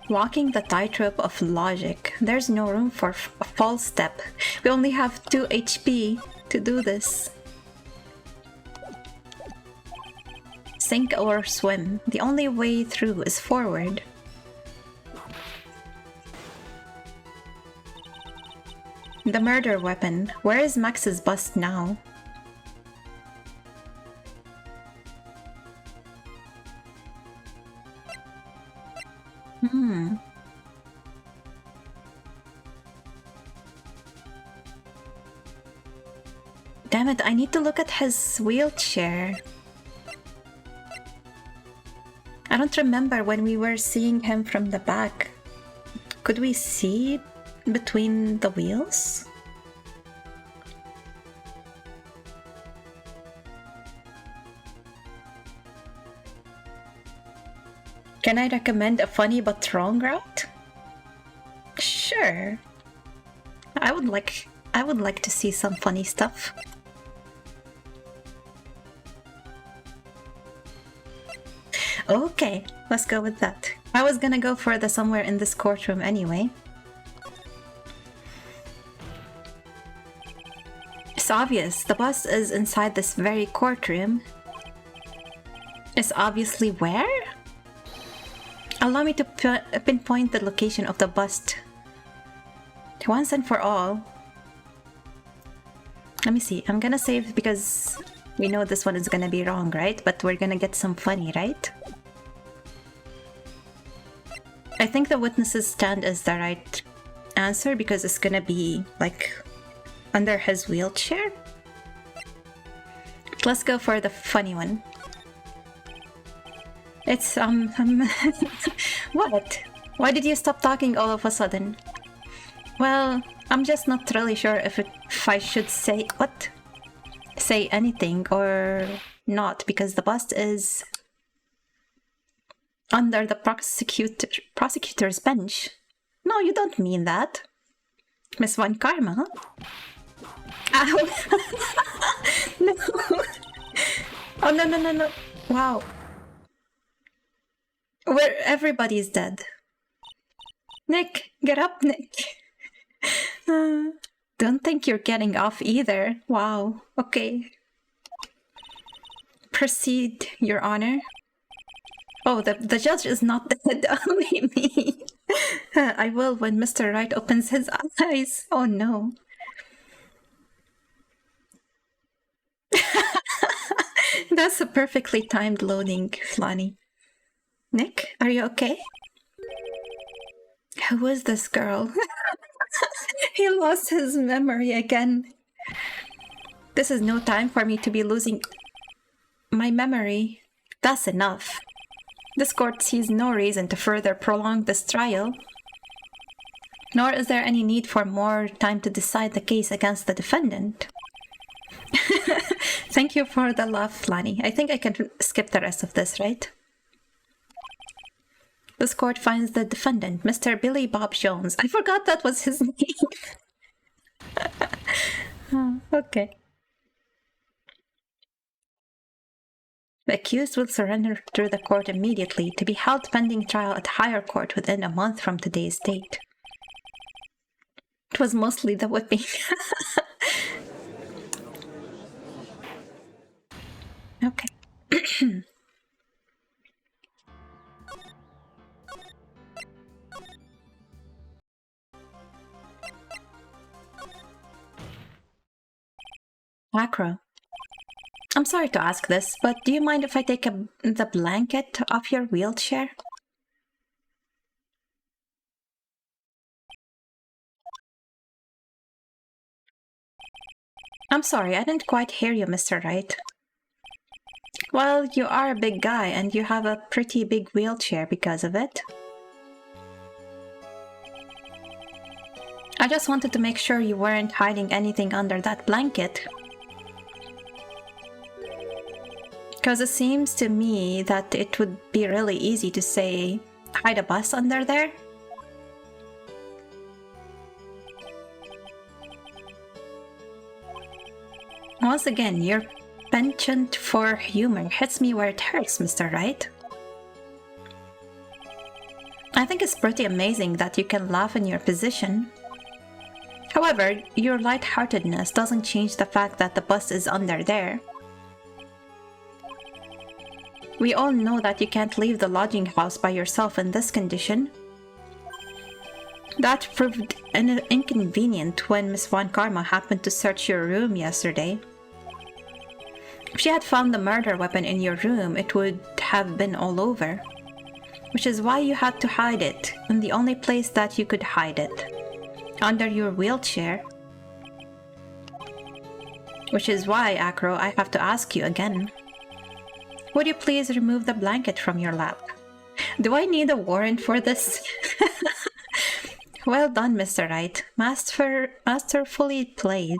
Walking the tightrope of logic. There's no room for a false step. We only have 2 HP to do this. Sink or swim. The only way through is forward. The murder weapon. Where is Max's bust now? Damn it, I need to look at his wheelchair. I don't remember when we were seeing him from the back. Could we see between the wheels? Can I recommend a funny but wrong route? Sure. I would like to see some funny stuff. Okay, let's go with that. I was gonna go for the somewhere in this courtroom anyway. It's obvious, the bust is inside this very courtroom. It's obviously where? Allow me to pinpoint the location of the bust. Once and for all. Let me see, I'm gonna save because we know this one is gonna be wrong, right? But we're gonna get some funny, right? I think the witness's stand is the right answer because it's gonna be like under his wheelchair. Let's go for the funny one. It's what? Why did you stop talking all of a sudden? Well, I'm just not really sure if I should say anything or not because the bust is under the prosecutor's bench. No, you don't mean that. Miss Von Karma? Ow! No! Oh, no. Wow. Where everybody's dead. Nick, get up, Nick. Don't think you're getting off either. Wow. Okay. Proceed, Your Honor. Oh, the judge is not dead, only me. I will when Mr. Wright opens his eyes. Oh no. That's a perfectly timed loading, Flonnie. Nick, are you okay? Who is this girl? He lost his memory again. This is no time for me to be losing my memory. That's enough. This court sees no reason to further prolong this trial. Nor is there any need for more time to decide the case against the defendant. Thank you for the laugh, Flonnie. I think I can skip the rest of this, right? This court finds the defendant, Mr. Billy Bob Jones. I forgot that was his name. Okay. The accused will surrender to the court immediately to be held pending trial at higher court within a month from today's date. It was mostly the whipping. Okay. Acro. I'm sorry to ask this, but do you mind if I take the blanket off your wheelchair? I'm sorry, I didn't quite hear you, Mr. Wright. Well, you are a big guy and you have a pretty big wheelchair because of it. I just wanted to make sure you weren't hiding anything under that blanket. Because it seems to me that it would be really easy to say, hide a bus under there. Once again, your penchant for humor hits me where it hurts, Mr. Wright. I think it's pretty amazing that you can laugh in your position. However, your lightheartedness doesn't change the fact that the bus is under there. We all know that you can't leave the lodging house by yourself in this condition. That proved inconvenient when Miss Von Karma happened to search your room yesterday. If she had found the murder weapon in your room, it would have been all over. Which is why you had to hide it, in the only place that you could hide it. Under your wheelchair. Which is why, Acro, I have to ask you again. Would you please remove the blanket from your lap? Do I need a warrant for this? Well done, Mr. Wright. Masterfully played.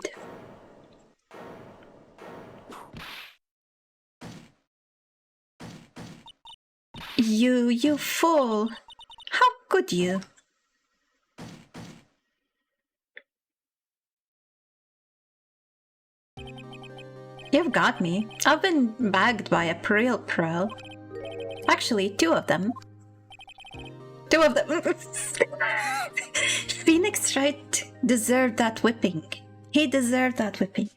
You fool! How could you? You've got me. I've been bagged by a real pro. Actually, two of them. Two of them. Phoenix Wright deserved that whipping. He deserved that whipping.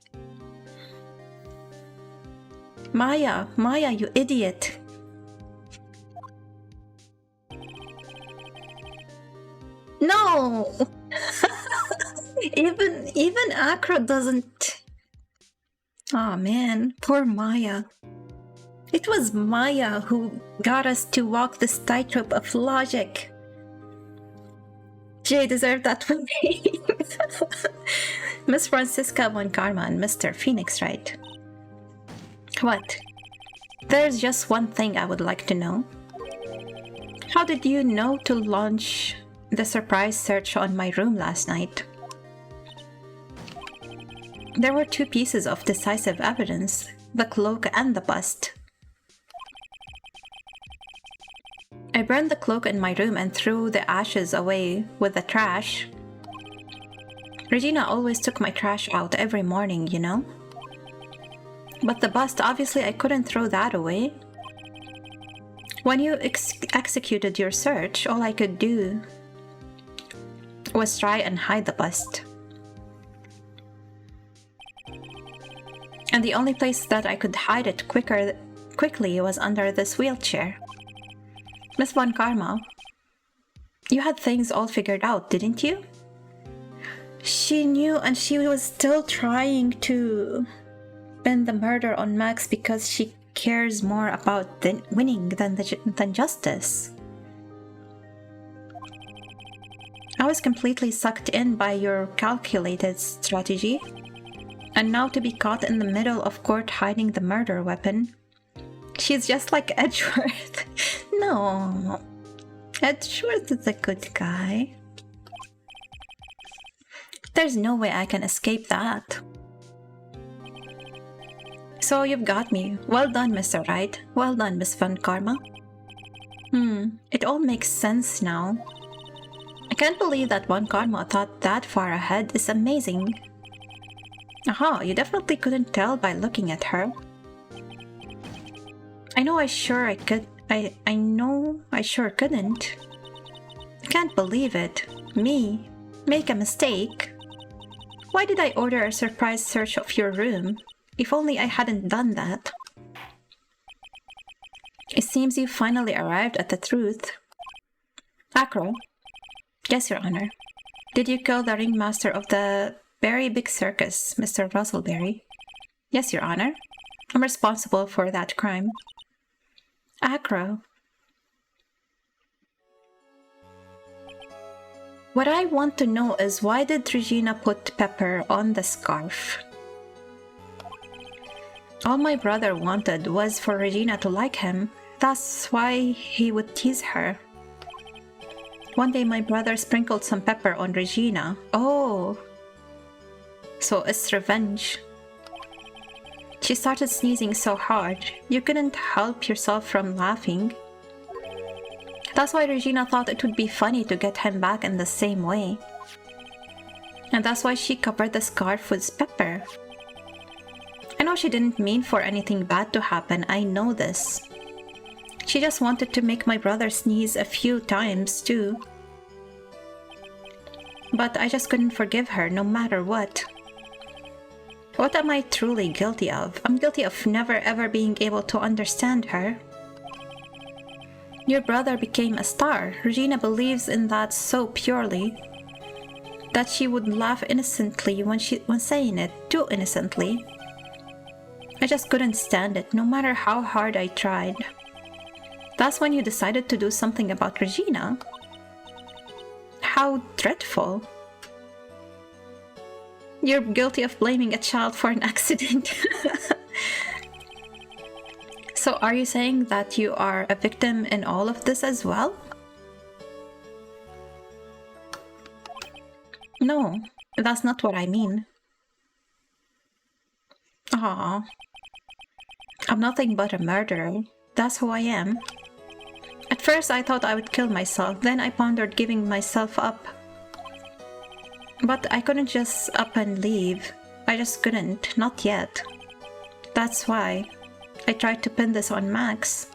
Maya, you idiot. No! even Acro doesn't. Aw, man, poor Maya. It was Maya who got us to walk this tightrope of logic. Jay deserved that for me. Miss Francisca Von Karma and Mr. Phoenix Wright. What? There's just one thing I would like to know. How did you know to launch the surprise search on my room last night? There were two pieces of decisive evidence, the cloak and the bust. I burned the cloak in my room and threw the ashes away with the trash. Regina always took my trash out every morning, you know? But the bust, obviously I couldn't throw that away. When you executed your search, all I could do was try and hide the bust. And the only place that I could hide it quickly was under this wheelchair. Miss Von Karma, you had things all figured out, didn't you? She knew, and she was still trying to pin the murder on Max because she cares more about winning than justice. I was completely sucked in by your calculated strategy. And now to be caught in the middle of court hiding the murder weapon. She's just like Edgeworth. No. Edgeworth is a good guy. There's no way I can escape that. So you've got me. Well done, Mr. Wright. Well done, Miss Von Karma. It all makes sense now. I can't believe that Von Karma thought that far ahead. Is amazing. Aha, you definitely couldn't tell by looking at her. I know I sure couldn't. I can't believe it. Me? Make a mistake? Why did I order a surprise search of your room? If only I hadn't done that. It seems you finally arrived at the truth. Acro? Yes, Your Honor. Did you kill the ringmaster of the Berry Big Circus, Mr. Russellberry? Yes, Your Honor. I'm responsible for that crime. Acro. What I want to know is why did Regina put pepper on the scarf? All my brother wanted was for Regina to like him. That's why he would tease her. One day my brother sprinkled some pepper on Regina. Oh, so it's revenge. She started sneezing so hard, you couldn't help yourself from laughing. That's why Regina thought it would be funny to get him back in the same way. And that's why she covered the scarf with pepper. I know she didn't mean for anything bad to happen, I know this. She just wanted to make my brother sneeze a few times too. But I just couldn't forgive her no matter what. What am I truly guilty of? I'm guilty of never ever being able to understand her. Your brother became a star. Regina believes in that so purely that she would laugh innocently when saying it, too innocently. I just couldn't stand it, no matter how hard I tried. That's when you decided to do something about Regina. How dreadful. You're guilty of blaming a child for an accident. So are you saying that you are a victim in all of this as well? No, that's not what I mean. Aw. I'm nothing but a murderer. That's who I am. At first I thought I would kill myself, then I pondered giving myself up. But I couldn't just up and leave. I just couldn't, not yet. That's why I tried to pin this on Max.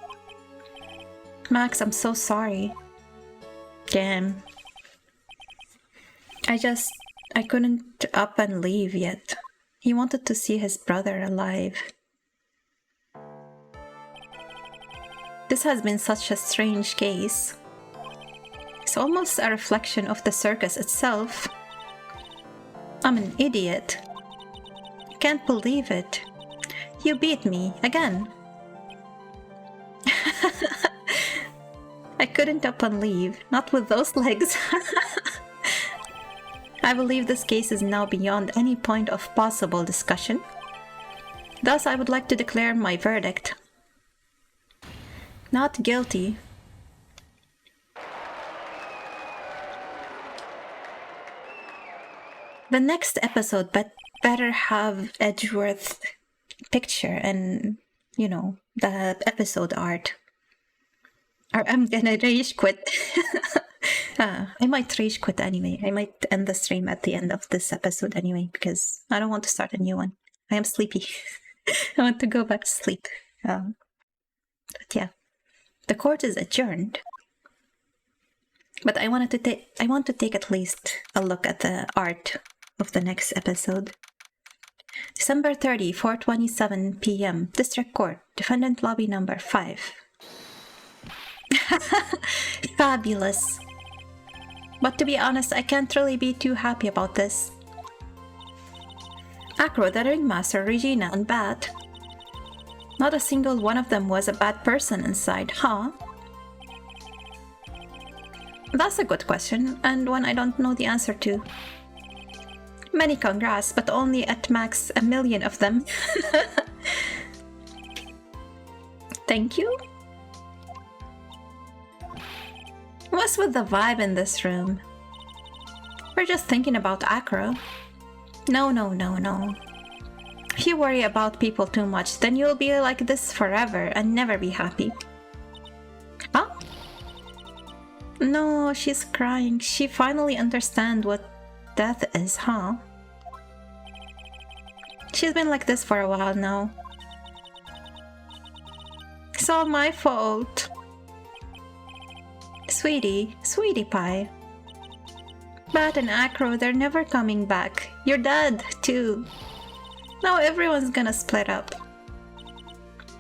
Max, I'm so sorry. Damn. I couldn't up and leave yet. He wanted to see his brother alive. This has been such a strange case. It's almost a reflection of the circus itself. I'm an idiot. I can't believe it. You beat me again. I couldn't up and leave, not with those legs. I believe this case is now beyond any point of possible discussion. Thus, I would like to declare my verdict. Not guilty. The next episode better have Edgeworth picture and, the episode art. Or I'm gonna rage quit. I might rage quit anyway. I might end the stream at the end of this episode anyway, because I don't want to start a new one. I am sleepy. I want to go back to sleep. But yeah, the court is adjourned. But I want to take at least a look at the art of the next episode. December 30, 4:27 p.m. District Court, Defendant Lobby number 5. Fabulous. But to be honest, I can't really be too happy about this. Acro, the Ringmaster, Regina, and Bat. Not a single one of them was a bad person inside, huh? That's a good question, and one I don't know the answer to. Many congrats, but only at max 1 million of them. Thank you? What's with the vibe in this room? We're just thinking about Acro. No. If you worry about people too much, then you'll be like this forever and never be happy. Huh? No, she's crying. She finally understands what death is, huh? She's been like this for a while now. It's all my fault. Sweetie pie. Bat and Acro, they're never coming back. You're dead, too. Now everyone's gonna split up.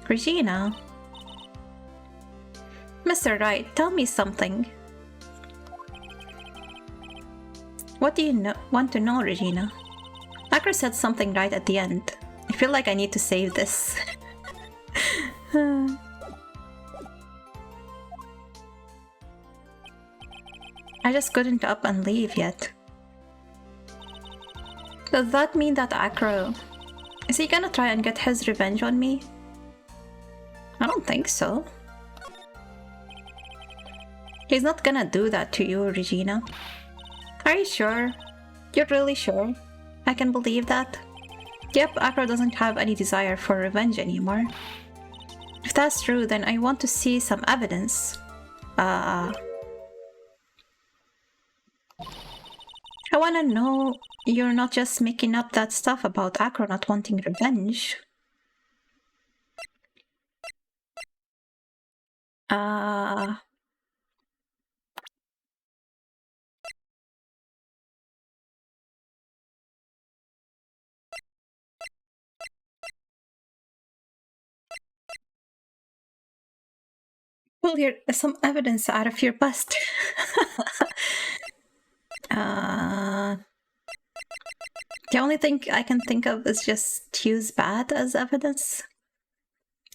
Regina? Mr. Wright, tell me something. What do you want to know, Regina? Acro said something right at the end. I feel like I need to save this. I just couldn't up and leave yet. Does that mean that Acro Is he gonna try and get his revenge on me? I don't think so. He's not gonna do that to you, Regina. Are you sure? You're really sure? I can believe that? Yep, Acro doesn't have any desire for revenge anymore. If that's true, then I want to see some evidence. I wanna know you're not just making up that stuff about Acro not wanting revenge. Pull some evidence out of your bust. The only thing I can think of is just use Bat as evidence.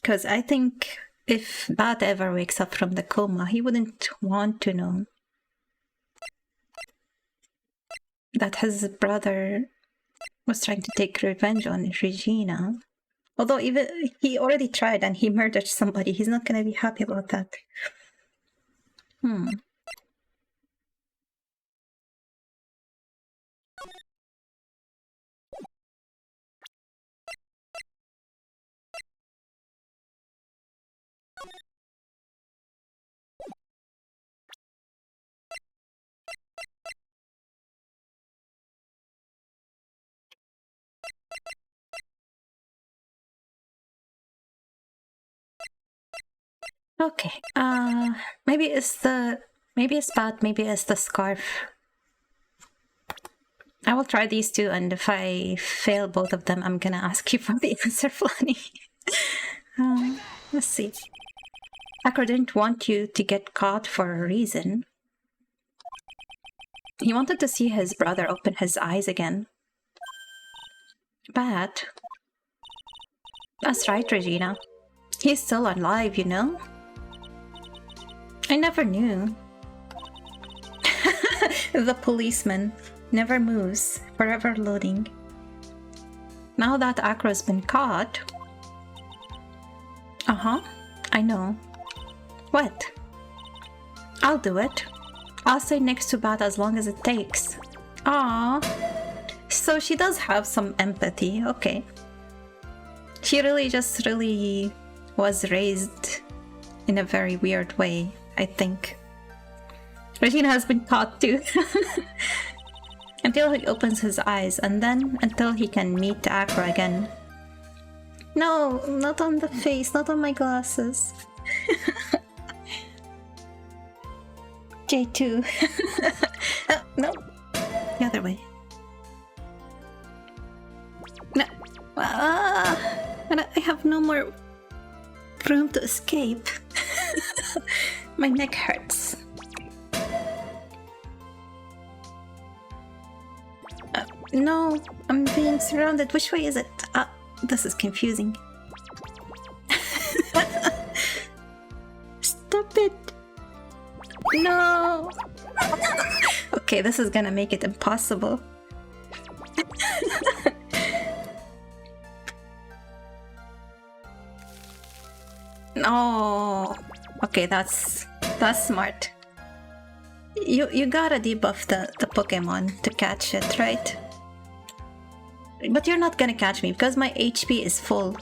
Because I think if Bat ever wakes up from the coma, he wouldn't want to know that his brother was trying to take revenge on Regina. Although even he already tried and he murdered somebody, he's not gonna be happy about that. Okay, maybe it's Bat, maybe it's the scarf. I will try these two, and if I fail both of them, I'm gonna ask you for the answer, Flanny. Let's see. Acro didn't want you to get caught for a reason. He wanted to see his brother open his eyes again. Bat? That's right, Regina. He's still alive, you know? I never knew. The policeman never moves, forever loading. Now that Acro's been caught... I know. What? I'll do it. I'll stay next to Bat as long as it takes. Aww. So she does have some empathy, okay. She really was raised in a very weird way, I think. Regina has been caught too. Until he opens his eyes, and then until he can meet Acro again. No, not on the face, not on my glasses. J2. No, the other way. No. I have no more room to escape. My neck hurts. No, I'm being surrounded. Which way is it? This is confusing. Stop it. No. Okay, this is gonna make it impossible. No. Okay, that's smart. You gotta debuff the Pokemon to catch it, right? But you're not gonna catch me because my HP is full.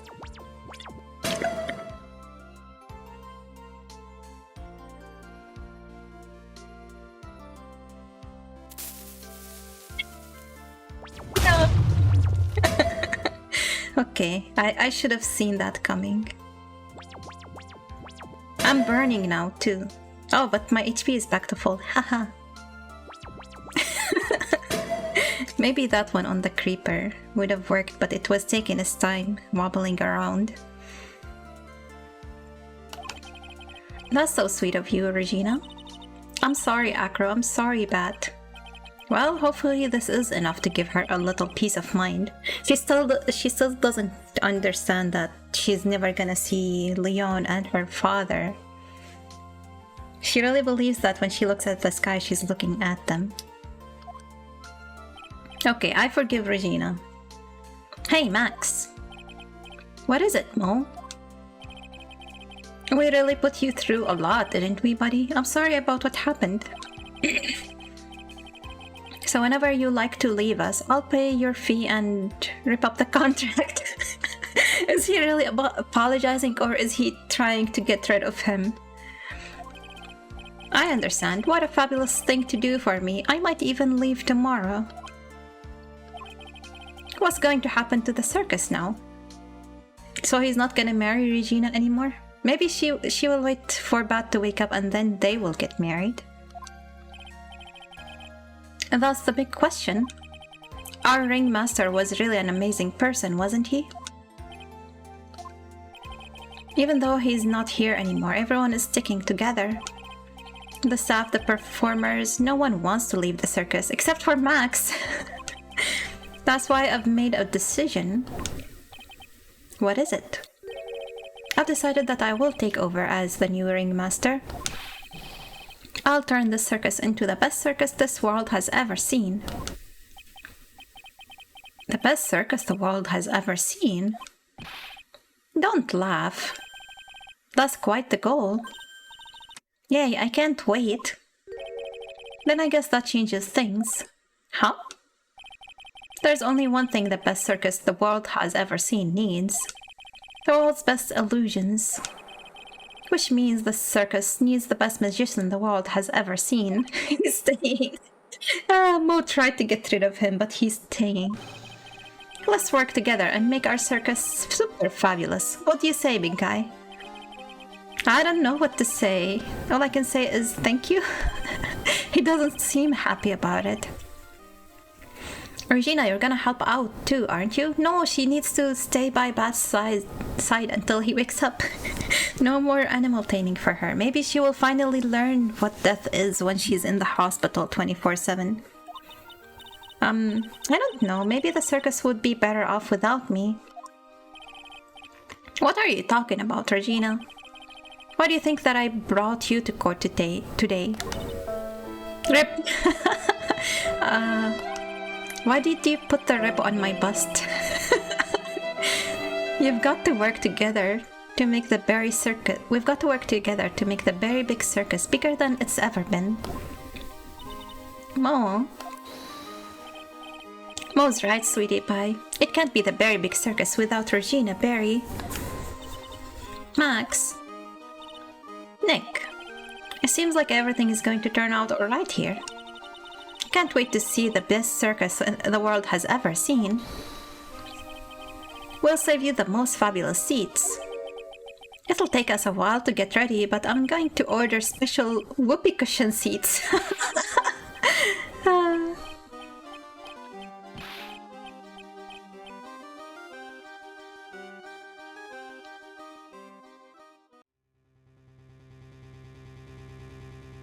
No. Okay, I should have seen that coming. I'm burning now too. Oh, but my HP is back to full. Haha. Maybe that one on the creeper would have worked, but it was taking its time, wobbling around. That's so sweet of you, Regina. I'm sorry, Acro. I'm sorry, Bat. Well, hopefully this is enough to give her a little peace of mind. She still doesn't understand that she's never gonna see Leon and her father. She really believes that when she looks at the sky, she's looking at them. Okay, I forgive Regina. Hey, Max. What is it, Mo? We really put you through a lot, didn't we, buddy? I'm sorry about what happened. So whenever you like to leave us, I'll pay your fee and rip up the contract. Is he really apologizing, or is he trying to get rid of him? I understand. What a fabulous thing to do for me. I might even leave tomorrow. What's going to happen to the circus now? So he's not gonna marry Regina anymore? Maybe she will wait for Bat to wake up and then they will get married. And that's the big question. Our ringmaster was really an amazing person, wasn't he? Even though he's not here anymore, everyone is sticking together. The staff, the performers, no one wants to leave the circus except for Max. That's why I've made a decision. What is it? I've decided that I will take over as the new ringmaster. I'll turn this circus into the best circus this world has ever seen. The best circus the world has ever seen? Don't laugh. That's quite the goal. Yay, I can't wait. Then I guess that changes things. Huh? There's only one thing the best circus the world has ever seen needs. The world's best illusions. Which means the circus needs the best magician the world has ever seen. He's staying. Mo tried to get rid of him, but he's staying. Let's work together and make our circus super fabulous. What do you say, big guy? I don't know what to say. All I can say is thank you. He doesn't seem happy about it. Regina, you're gonna help out too, aren't you? No, she needs to stay by Bat's side until he wakes up. No more animal training for her. Maybe she will finally learn what death is when she's in the hospital 24/7. I don't know. Maybe the circus would be better off without me. What are you talking about, Regina? Why do you think that I brought you to court today? Rip! Why did you put the rip on my bust? You've got to work together to make the berry circus. We've got to work together to make the very big circus bigger than it's ever been. Mo's right, sweetie pie. It can't be the very big circus without Regina Berry. Max. Nick. It seems like everything is going to turn out alright here. Can't wait to see the best circus the world has ever seen. We'll save you the most fabulous seats. It'll take us a while to get ready, but I'm going to order special whoopee cushion seats.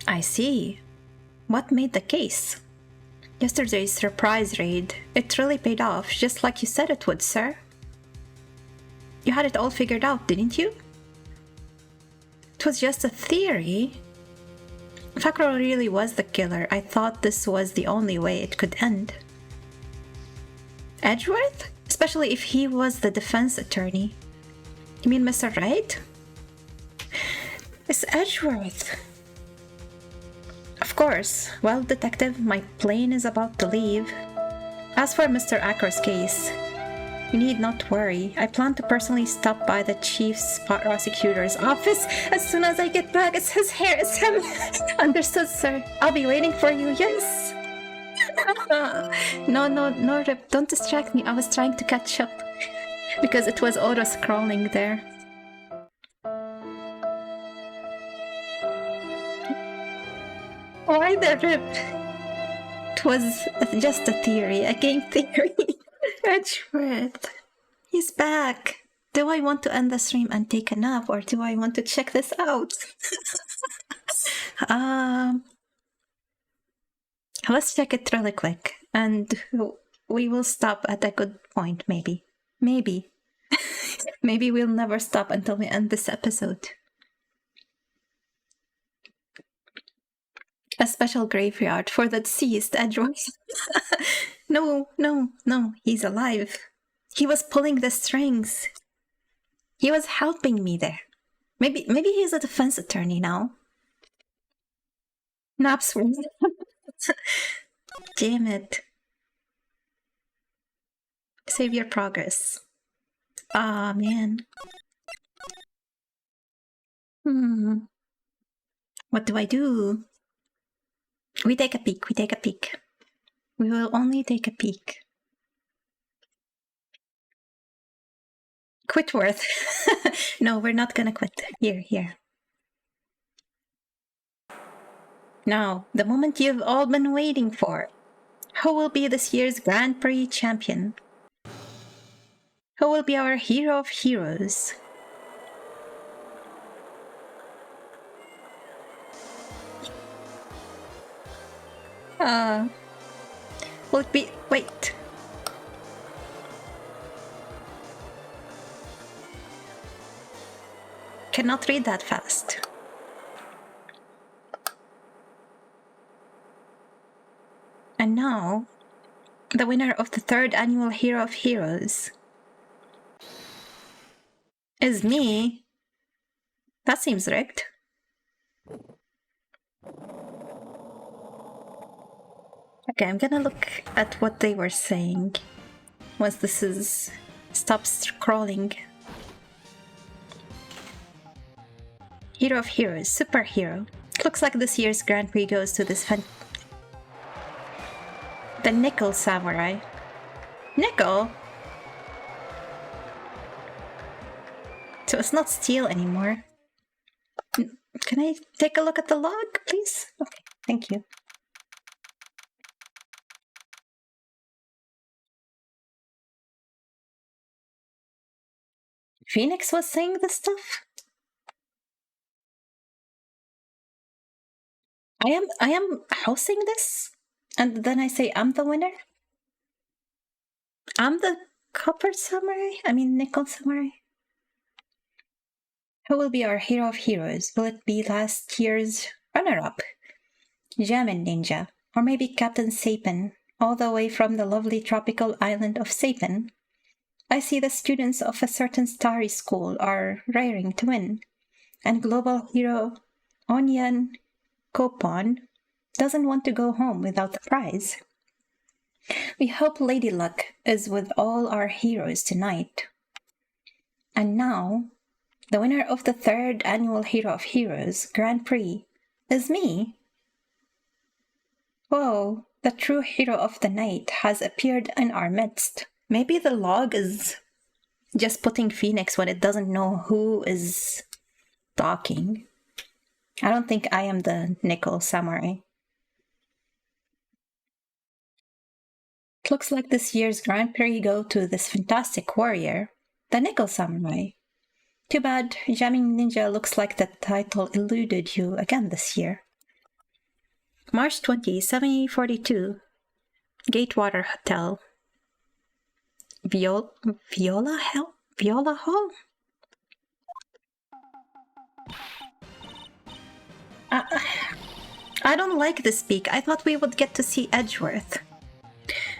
I see. What made the case? Yesterday's surprise raid. It really paid off, just like you said it would, sir. You had it all figured out, didn't you? It was just a theory. If Akro really was the killer, I thought this was the only way it could end. Edgeworth? Especially if he was the defense attorney. You mean Mr. Wright? It's Edgeworth. Of course. Well, Detective, my plane is about to leave. As for Mr. Akro's case, you need not worry. I plan to personally stop by the chief's prosecutor's office as soon as I get back. It's his hair, it's him. Understood, sir. I'll be waiting for you, yes. No, Rip, don't distract me. I was trying to catch up because it was auto-scrolling there. Why the Rip? It was just a theory, a game theory. Edgeworth, he's back. Do I want to end the stream and take a nap, or do I want to check this out? Let's check it really quick, and we will stop at a good point, maybe. Maybe we'll never stop until we end this episode. A special graveyard for the deceased, Edgeworth. No, he's alive. He was pulling the strings. He was helping me there. Maybe he's a defense attorney now. Naps. Damn it. Save your progress. Ah, man. What do I do? We take a peek. We will only take a peek. Quitworth. No, we're not gonna quit. Here. Now, the moment you've all been waiting for. Who will be this year's Grand Prix champion? Who will be our hero of heroes? Will it be... Wait. Cannot read that fast. And now, the winner of the 3rd annual Hero of Heroes is me. That seems rigged. Okay, I'm gonna look at what they were saying once this is... Stop scrolling. Hero of Heroes, superhero. Looks like this year's Grand Prix goes to this the Nickel Samurai. Nickel? So it's not steel anymore. Can I take a look at the log, please? Okay, thank you. Phoenix was saying this stuff? I am hosting this? And then I say I'm the winner? I'm the Copper Samurai? I mean Nickel Samurai? Who will be our hero of heroes? Will it be last year's runner-up? Jamin Ninja? Or maybe Captain Sapin, all the way from the lovely tropical island of Sapin? I see the students of a certain starry school are raring to win, and global hero Onyan Kopon doesn't want to go home without the prize. We hope Lady Luck is with all our heroes tonight. And now, the winner of the 3rd annual Hero of Heroes Grand Prix is me. Whoa, the true hero of the night has appeared in our midst. Maybe the log is just putting Phoenix when it doesn't know who is talking. I don't think I am the Nickel Samurai. It looks like this year's Grand Prix go to this fantastic warrior, the Nickel Samurai. Too bad Jamming Ninja looks like the title eluded you again this year. March 20, 7042. Gatewater Hotel. Viola Hall? I don't like this peak. I thought we would get to see Edgeworth.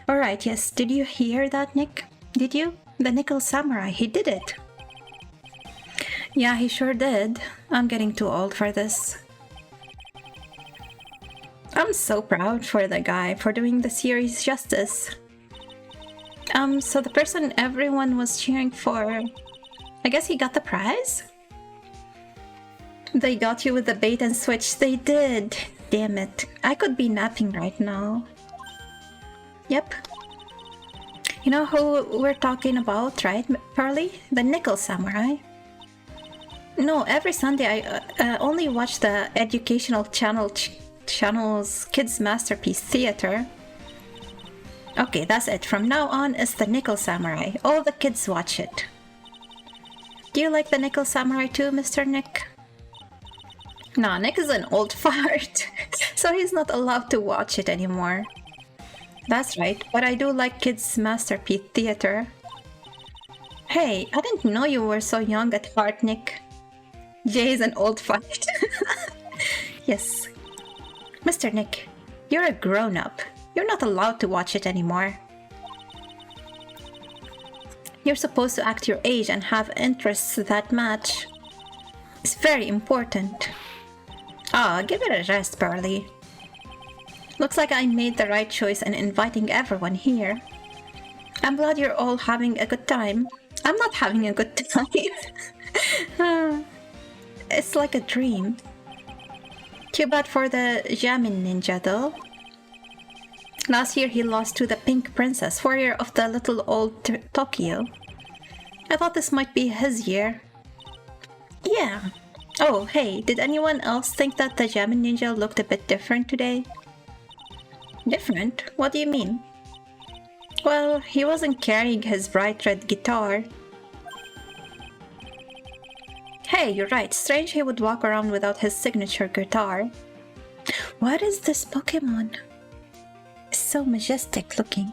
Alright, yes. Did you hear that, Nick? Did you? The Nickel Samurai, he did it. Yeah, he sure did. I'm getting too old for this. I'm so proud for the guy for doing the series justice. So the person everyone was cheering for, I guess he got the prize? They got you with the bait and switch. They did. Damn it. I could be napping right now. Yep. You know who we're talking about, right, Pearly? The Nickel Samurai. No, every Sunday I only watch the educational channel's Kids Masterpiece Theater. Okay, that's it. From now on, it's the Nickel Samurai. All the kids watch it. Do you like the Nickel Samurai too, Mr. Nick? Nah, Nick is an old fart, so he's not allowed to watch it anymore. That's right, but I do like Kids Masterpiece Theater. Hey, I didn't know you were so young at heart, Nick. Jay is an old fart. Yes. Mr. Nick, you're a grown-up. You're not allowed to watch it anymore. You're supposed to act your age and have interests that match. It's very important. Ah, give it a rest, Burley. Looks like I made the right choice in inviting everyone here. I'm glad you're all having a good time. I'm not having a good time. It's like a dream. Too bad for the Jamin ninja, though. Last year he lost to the Pink Princess, warrior of the little old Tokyo. I thought this might be his year. Yeah. Oh, hey, did anyone else think that the Jamin ninja looked a bit different today? Different? What do you mean? Well, he wasn't carrying his bright red guitar. Hey, you're right. Strange he would walk around without his signature guitar. What is this Pokemon? It's so majestic looking.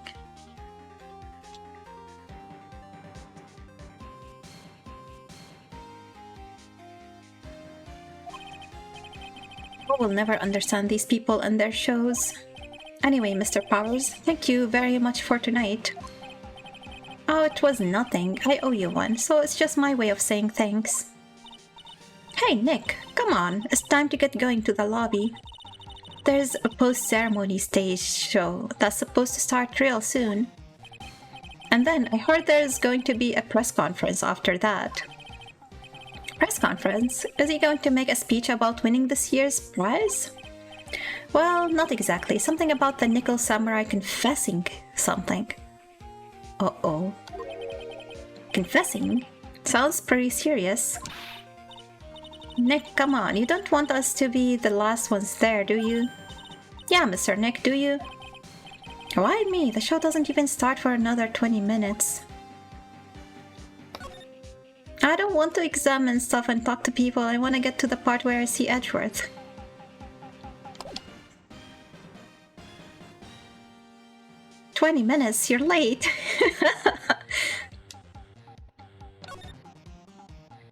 I will never understand these people and their shows. Anyway, Mr. Powers, thank you very much for tonight. Oh, it was nothing. I owe you one, so it's just my way of saying thanks. Hey, Nick, come on. It's time to get going to the lobby. There's a post-ceremony stage show that's supposed to start real soon. And then I heard there's going to be a press conference after that. Press conference? Is he going to make a speech about winning this year's prize? Well, not exactly. Something about the Nickel Samurai confessing something. Uh-oh. Confessing? Sounds pretty serious. Nick, come on. You don't want us to be the last ones there, do you? Yeah, Mr. Nick, do you? Why me? The show doesn't even start for another 20 minutes. I don't want to examine stuff and talk to people. I want to get to the part where I see Edgeworth. "20 minutes, you're late."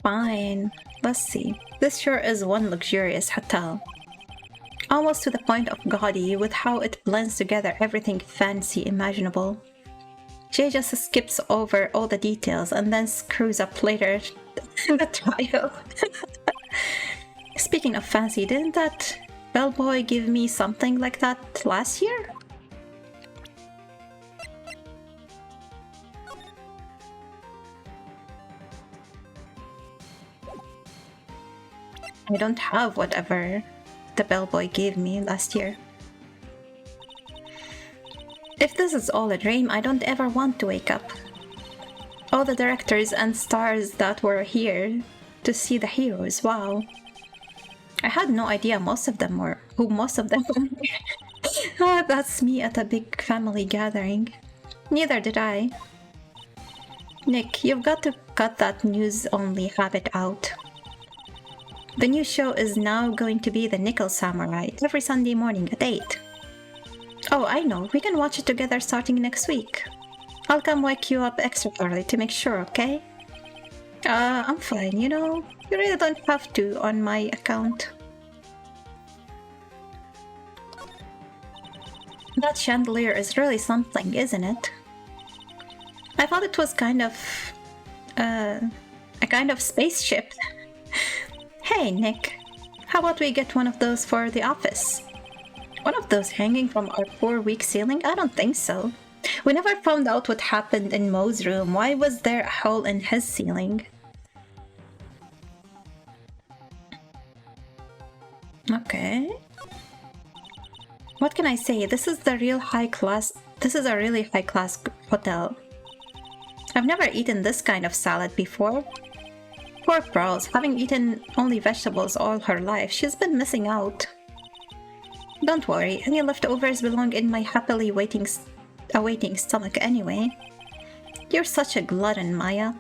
Fine. Let's see. This sure is one luxurious hotel. Almost to the point of gaudy with how it blends together everything fancy imaginable. Jay just skips over all the details and then screws up later in the trial. Speaking of fancy, didn't that bellboy give me something like that last year? I don't have whatever the bellboy gave me last year. If this is all a dream, I don't ever want to wake up. All the directors and stars that were here to see the heroes, wow. I had no idea who most of them were. Ah, that's me at a big family gathering. Neither did I. Nick, you've got to cut that news-only habit out. The new show is now going to be the Nickel Samurai every Sunday morning at 8. Oh, I know. We can watch it together starting next week. I'll come wake you up extra early to make sure, okay? I'm fine, you know. You really don't have to on my account. That chandelier is really something, isn't it? I thought it was kind of... a kind of spaceship. Hey, Nick. How about we get one of those for the office? One of those hanging from our poor weak ceiling? I don't think so. We never found out what happened in Mo's room. Why was there a hole in his ceiling? Okay. What can I say? This is a really high-class hotel. I've never eaten this kind of salad before. Poor Pearls, having eaten only vegetables all her life, she's been missing out. Don't worry, any leftovers belong in my happily awaiting stomach anyway. You're such a glutton, Maya.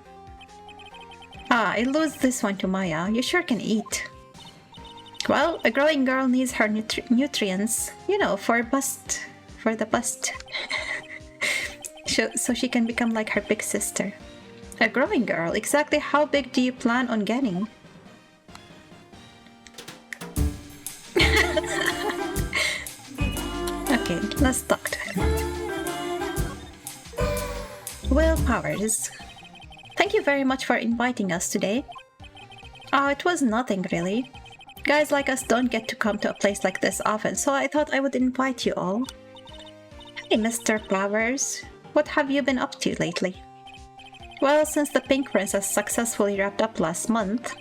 Ah, I lose this one to Maya. You sure can eat. Well, a growing girl needs her nutrients, you know, for the bust. So she can become like her big sister. A growing girl? Exactly how big do you plan on getting? Okay, let's talk to her. Will Powers, Thank you very much for inviting us today. Oh, it was nothing really. Guys like us don't get to come to a place like this often, so I thought I would invite you all. Hey, Mr. Flowers. What have you been up to lately? Well, since the Pink Princess successfully wrapped up last month,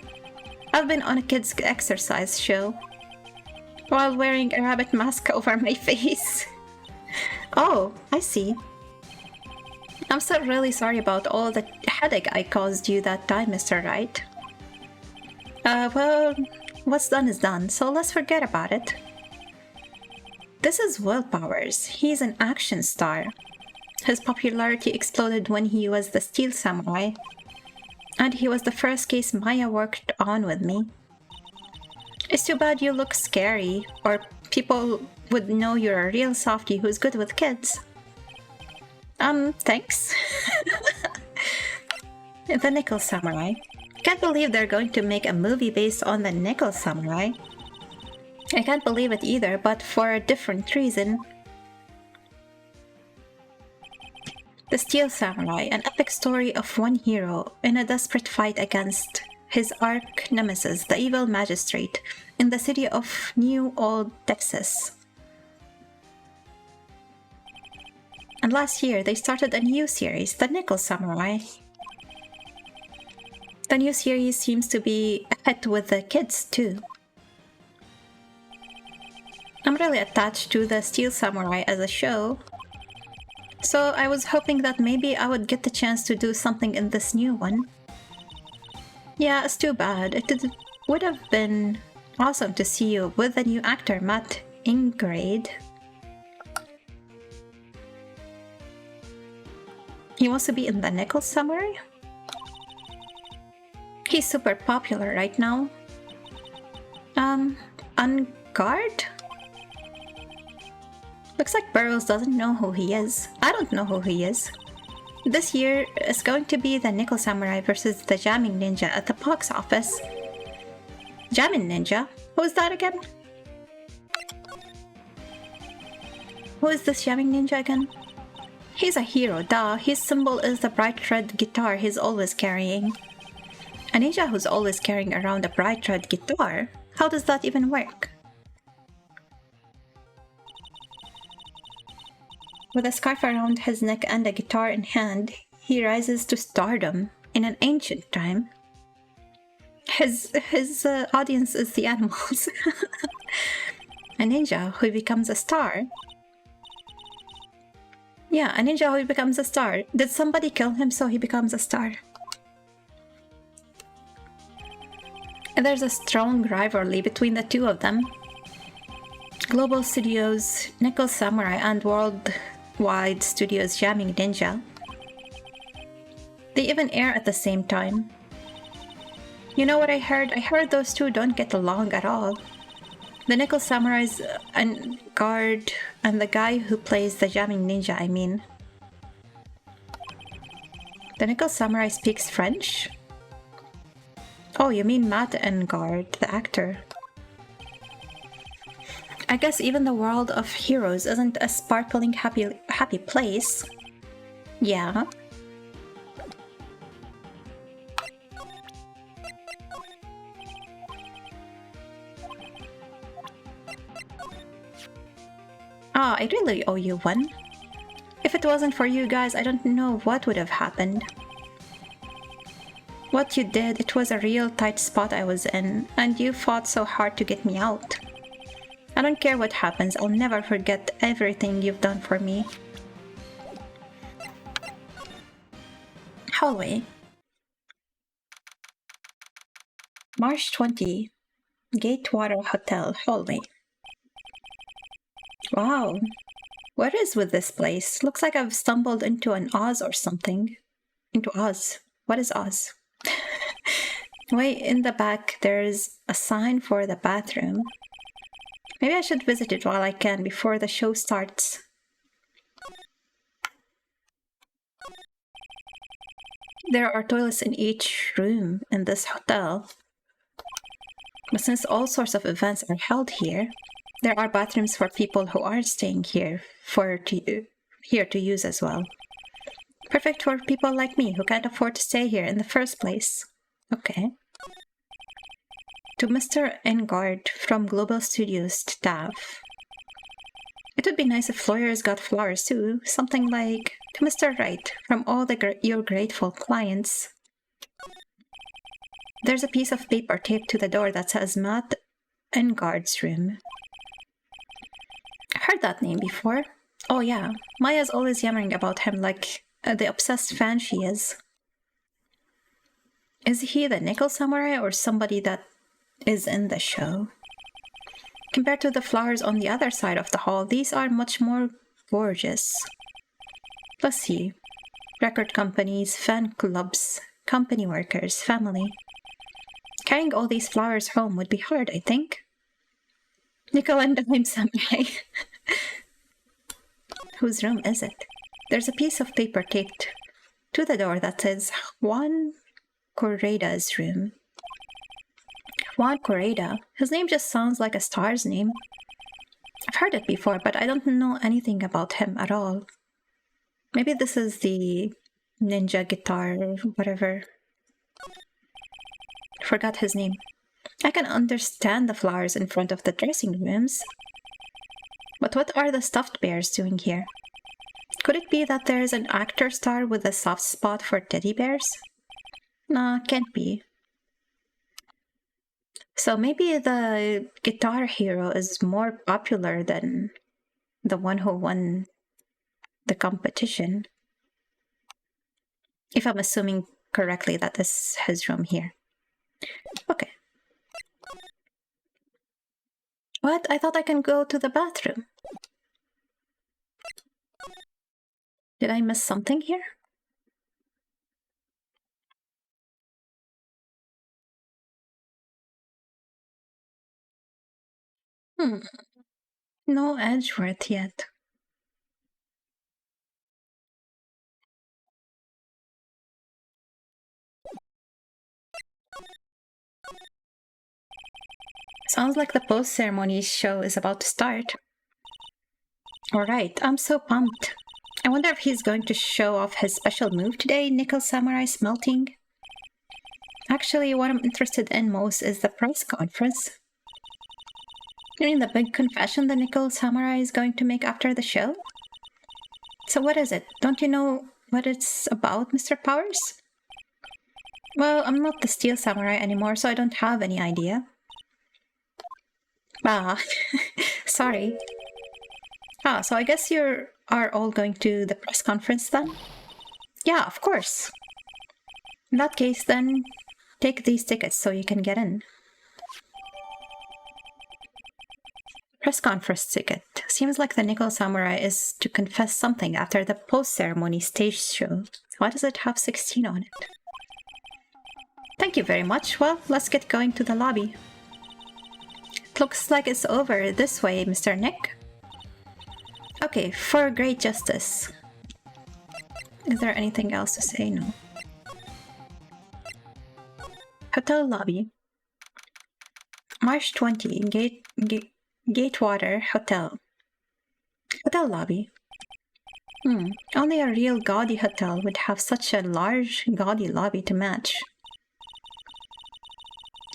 I've been on a kids' exercise show while wearing a rabbit mask over my face. Oh, I see. I'm so really sorry about all the headache I caused you that time, Mr. Wright. Well, what's done is done, so let's forget about it. This is Will Powers. He's an action star. His popularity exploded when he was the Steel Samurai, and he was the first case Maya worked on with me. It's too bad you look scary, or people would know you're a real softie who's good with kids. Thanks. The Nickel Samurai. Can't believe they're going to make a movie based on the Nickel Samurai. I can't believe it either, but for a different reason. The Steel Samurai, an epic story of one hero in a desperate fight against his arch nemesis, the evil magistrate, in the city of New Old Texas. And last year, they started a new series, The Nickel Samurai. The new series seems to be a hit with the kids, too. I'm really attached to the Steel Samurai as a show, so I was hoping that maybe I would get the chance to do something in this new one. Yeah, it's too bad. It would have been awesome to see you with the new actor, Matt Ingrade. He wants to be in the Nickel Samurai? He's super popular right now. Unguard? Looks like Burrows doesn't know who he is. I don't know who he is. This year is going to be the Nickel Samurai versus the Jamming Ninja at the box office. Jamming Ninja? Who is that again? Who is this Jamming Ninja again? He's a hero, duh. His symbol is the bright red guitar he's always carrying. A ninja who's always carrying around a bright red guitar? How does that even work? With a scarf around his neck and a guitar in hand, he rises to stardom in an ancient time. His audience is the animals. A ninja who becomes a star. Yeah, a ninja who becomes a star. Did somebody kill him so he becomes a star? And there's a strong rivalry between the two of them. Global Studios Nickel Samurai and Worldwide Studios Jamming Ninja. They even air at the same time. You know what I heard? I heard those two don't get along at all. The Nickel Samurai's and guard and the guy who plays the Jamming Ninja, I mean. The Nickel Samurai speaks French? Oh, you mean Matt Engarde, the actor. I guess even the world of heroes isn't a sparkling happy place. Yeah. Ah, I really owe you one. If it wasn't for you guys, I don't know what would have happened. What you did, it was a real tight spot I was in, and you fought so hard to get me out. I don't care what happens, I'll never forget everything you've done for me. Hallway. March 20. Gatewater Hotel, hallway. Wow. What is with this place? Looks like I've stumbled into an Oz or something. Into Oz. What is Oz? Way in the back, there's a sign for the bathroom. Maybe I should visit it while I can before the show starts. There are toilets in each room in this hotel. But since all sorts of events are held here, there are bathrooms for people who aren't staying here to use as well. Perfect for people like me who can't afford to stay here in the first place. Okay. To Mr. Engard from Global Studios staff. It would be nice if lawyers got flowers too. Something like, to Mr. Wright from all your grateful clients. There's a piece of paper taped to the door that says Matt Engard's room. I've heard that name before. Oh yeah, Maya's always yammering about him like the obsessed fan she is. Is he the Nickel Samurai or somebody that is in the show? Compared to the flowers on the other side of the hall, these are much more gorgeous. Let's see. Record companies, fan clubs, company workers, family. Carrying all these flowers home would be hard, I think. Nickel and Dime Samurai. Whose room is it? There's a piece of paper taped to the door that says Juan Correda's room. Juan Correda. His name just sounds like a star's name. I've heard it before, but I don't know anything about him at all. Maybe this is the ninja guitar, whatever. Forgot his name. I can understand the flowers in front of the dressing rooms. But what are the stuffed bears doing here? Could it be that there is an actor star with a soft spot for teddy bears? Nah, can't be. So maybe the Guitar Hero is more popular than the one who won the competition. If I'm assuming correctly that this is his room here. Okay. What? I thought I can go to the bathroom. Did I miss something here? No Edgeworth yet. Sounds like the post-ceremony show is about to start. Alright, I'm so pumped. I wonder if he's going to show off his special move today, Nickel Samurai Smelting. Actually, what I'm interested in most is the press conference. You mean the big confession the Nickel Samurai is going to make after the show? So what is it? Don't you know what it's about, Mr. Powers? Well, I'm not the Steel Samurai anymore, so I don't have any idea. Ah, sorry. Ah, so I guess you are all going to the press conference then? Yeah, of course. In that case, then, take these tickets so you can get in. Press conference ticket. Seems like the Nickel Samurai is to confess something after the post-ceremony stage show. Why does it have 16 on it? Thank you very much. Well, let's get going to the lobby. It looks like it's over this way, Mr. Nick. Okay, for great justice. Is there anything else to say? No. Hotel lobby. March 20, Gatewater Hotel. Hotel lobby. Only a real gaudy hotel would have such a large, gaudy lobby to match.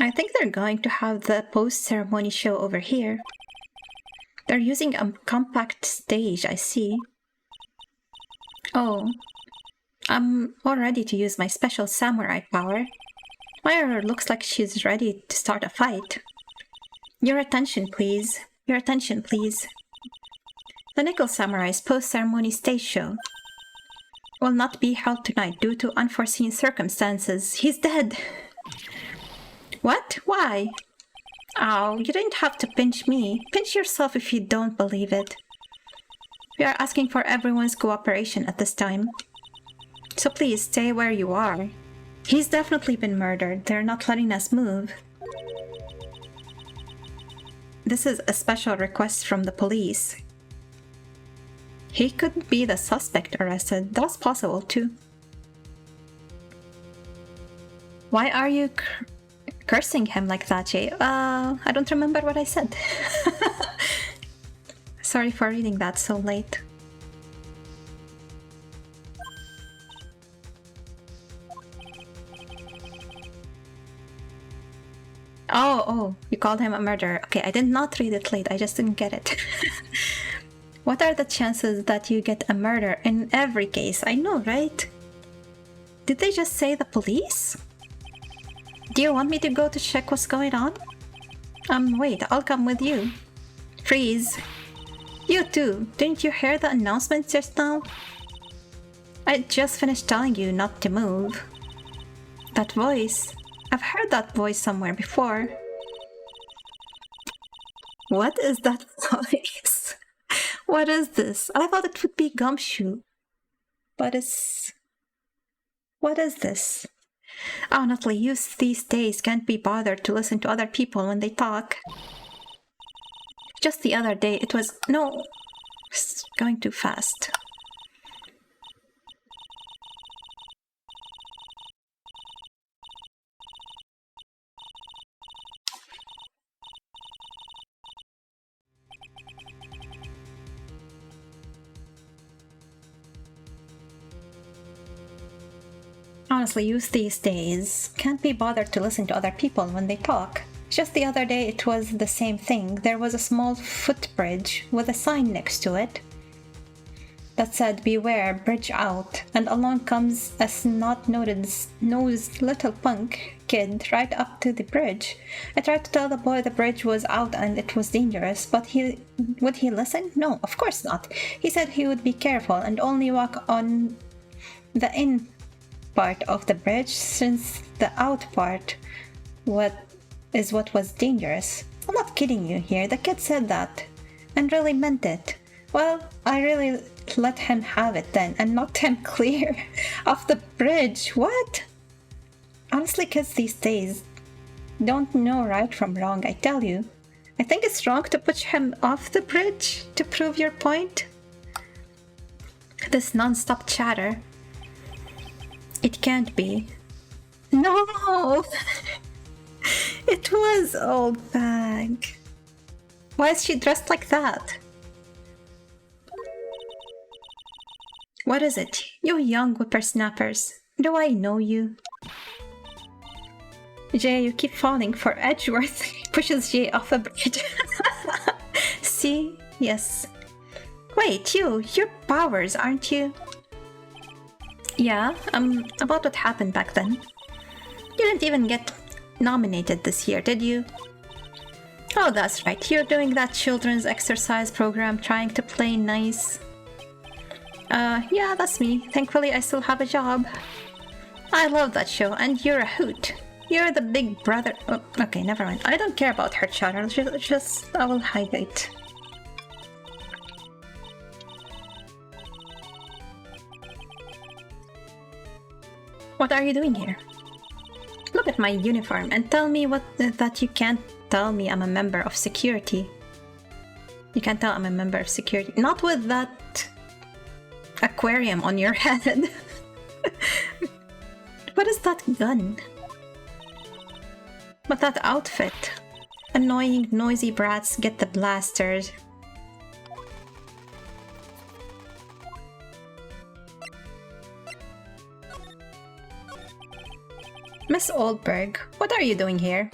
I think they're going to have the post-ceremony show over here. They're using a compact stage, I see. Oh, I'm all ready to use my special samurai power. Maya looks like she's ready to start a fight. Your attention, please. Your attention, please. The Nickel Samurai's post-ceremony stage show will not be held tonight due to unforeseen circumstances. He's dead! What? Why? Oh, you didn't have to pinch me. Pinch yourself if you don't believe it. We are asking for everyone's cooperation at this time. So please stay where you are. He's definitely been murdered. They're not letting us move. This is a special request from the police. He could be the suspect arrested. That's possible too. Why are you cursing him like that, Jay? I don't remember what I said. Sorry for reading that so late. Oh, you called him a murderer. Okay, I did not read it late, I just didn't get it. What are the chances that you get a murder in every case? I know, right? Did they just say the police? Do you want me to go to check what's going on? Wait, I'll come with you. Freeze. You too. Didn't you hear the announcement just now? I just finished telling you not to move. That voice. I've heard that voice somewhere before. What is that voice? What is this? I thought it would be Gumshoe. But it's... What is this? Honestly, youth these days can't be bothered to listen to other people when they talk. Just the other day, it was... No, it's going too fast. Honestly, youth these days can't be bothered to listen to other people when they talk. Just the other day it was the same thing. There was a small footbridge with a sign next to it that said, "Beware, bridge out," and along comes a snot-nosed little punk kid right up to the bridge. I tried to tell the boy the bridge was out and it was dangerous, but would he listen? No, of course not. He said he would be careful and only walk on the in part of the bridge, since the out part what was dangerous. I'm not kidding you here, the kid said that and really meant it. Well, I really let him have it then and knocked him clear off the bridge. What? Honestly, kids these days don't know right from wrong, I tell you. I think it's wrong to push him off the bridge to prove your point. This non-stop chatter. It can't be. No! It was Old Bag. Why is she dressed like that? What is it? You young whippersnappers. Do I know you? Jay, you keep falling for Edgeworth. He pushes Jay off a bridge. See? Yes. Wait, you're Powers, aren't you? Yeah, about what happened back then. You didn't even get nominated this year, did you? Oh, that's right. You're doing that children's exercise program trying to play nice. Yeah, that's me. Thankfully, I still have a job. I love that show, and you're a hoot. You're the big brother. Oh, okay, never mind. I don't care about her chatter. Just I will highlight. What are you doing here? Look at my uniform and tell me that you can't tell me I'm a member of security. You can't tell I'm a member of security. Not with that aquarium on your head. What is that gun? But that outfit. Annoying, noisy brats get the blasters. Miss Oldberg, what are you doing here?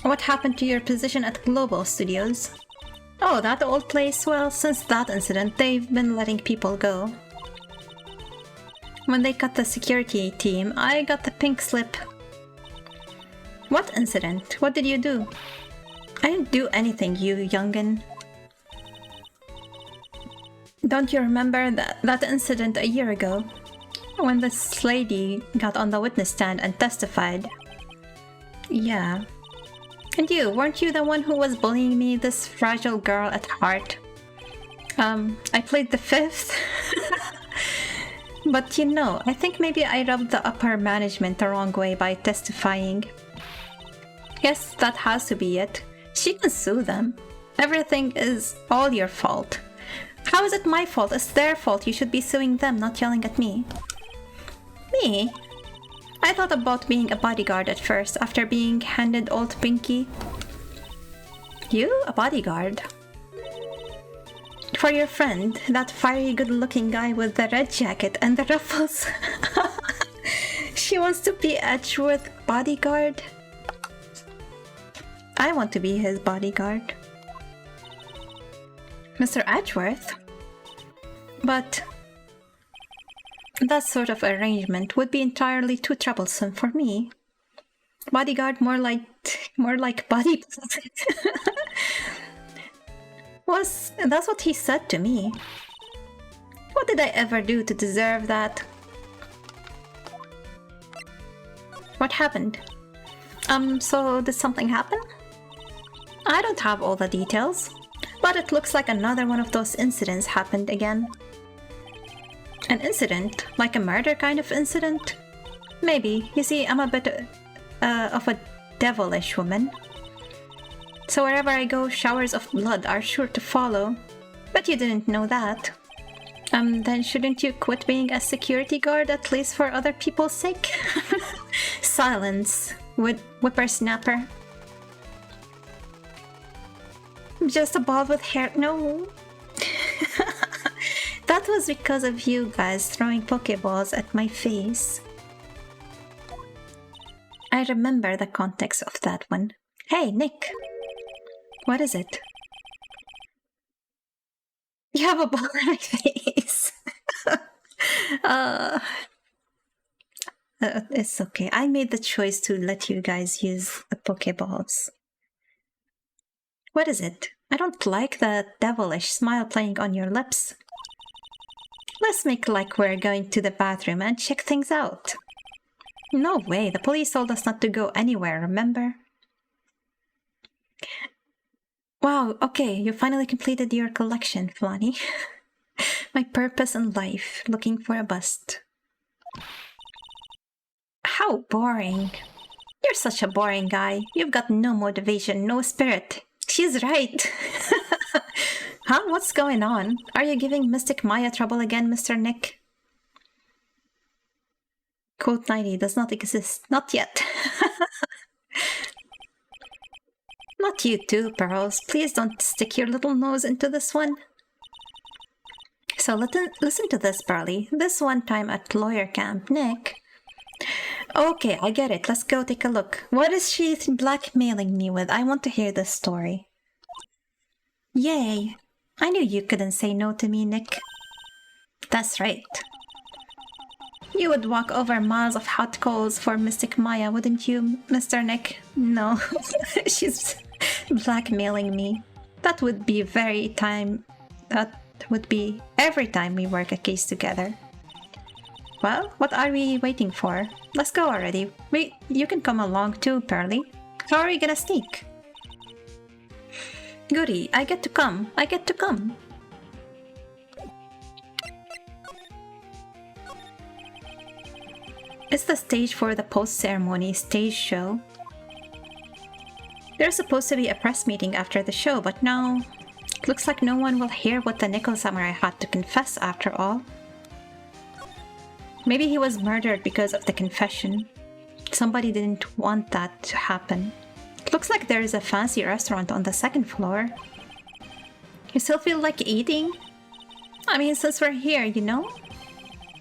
What happened to your position at Global Studios? Oh, that old place? Well, since that incident, they've been letting people go. When they cut the security team, I got the pink slip. What incident? What did you do? I didn't do anything, you youngin'. Don't you remember that incident a year ago? When this lady got on the witness stand and testified. Yeah. And you, weren't you the one who was bullying me, this fragile girl at heart? I played the fifth. But you know, I think maybe I rubbed the upper management the wrong way by testifying. Yes, that has to be it. She can sue them. Everything is all your fault. How is it my fault? It's their fault. You should be suing them, not yelling at me. Me? I thought about being a bodyguard at first, after being handed old Pinky. You? A bodyguard? For your friend, that fiery good-looking guy with the red jacket and the ruffles. She wants to be Edgeworth bodyguard? I want to be his bodyguard. Mr. Edgeworth? But that sort of arrangement would be entirely too troublesome for me. Bodyguard, more like body. That's what he said to me. What did I ever do to deserve that? What happened? So did something happen? I don't have all the details, but it looks like another one of those incidents happened again. An incident? Like a murder kind of incident? Maybe. You see, I'm a bit of a devilish woman. So wherever I go, showers of blood are sure to follow. But you didn't know that. Then shouldn't you quit being a security guard, at least for other people's sake? Silence, whippersnapper. Just a ball with hair. No. That was because of you guys throwing Pokeballs at my face. I remember the context of that one. Hey, Nick. What is it? You have a ball in my face. It's okay. I made the choice to let you guys use the Pokeballs. What is it? I don't like the devilish smile playing on your lips. Let's make like we're going to the bathroom and check things out. No way, the police told us not to go anywhere, remember? Wow, okay, you finally completed your collection, Flonnie. My purpose in life, looking for a bust. How boring. You're such a boring guy. You've got no motivation, no spirit. She's right. Huh? What's going on? Are you giving Mystic Maya trouble again, Mr. Nick? Code 90 does not exist. Not yet. Not you too, Pearls. Please don't stick your little nose into this one. So listen to this, Barley. This one time at lawyer camp, Nick... Okay, I get it. Let's go take a look. What is she blackmailing me with? I want to hear this story. Yay! I knew you couldn't say no to me, Nick. That's right. You would walk over miles of hot coals for Mystic Maya, wouldn't you, Mr. Nick? No, she's blackmailing me. That would be every time we work a case together. Well, what are we waiting for? Let's go already. Wait, you can come along too, Pearly. How are we gonna sneak? Goody, I get to come. It's the stage for the post-ceremony stage show. There's supposed to be a press meeting after the show, but no. It looks like no one will hear what the Nickel Samurai had to confess after all. Maybe he was murdered because of the confession. Somebody didn't want that to happen. It looks like there is a fancy restaurant on the second floor. You still feel like eating? I mean, since we're here, you know?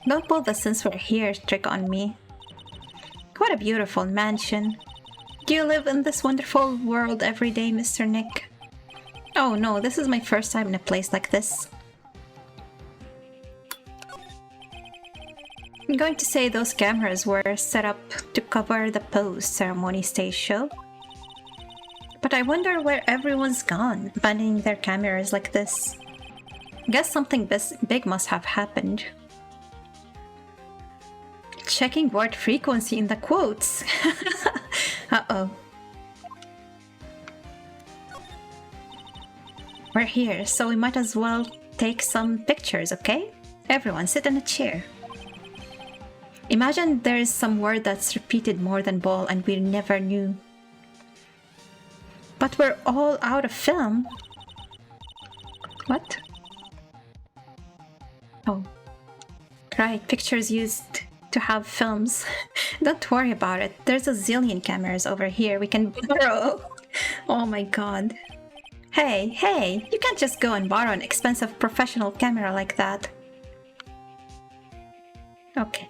Don't pull the since we're here trick on me. What a beautiful mansion. Do you live in this wonderful world every day, Mr. Nick? Oh no, this is my first time in a place like this. I'm going to say those cameras were set up to cover the post-ceremony stage show. But I wonder where everyone's gone, abandoning their cameras like this. Guess something big must have happened. Checking word frequency in the quotes. Uh-oh. We're here, so we might as well take some pictures, okay? Everyone sit in a chair. Imagine there's some word that's repeated more than ball and we never knew. But we're all out of film. What? Oh. Right, pictures used to have films. Don't worry about it. There's a zillion cameras over here we can borrow. Oh my god. Hey, you can't just go and borrow an expensive professional camera like that. Okay.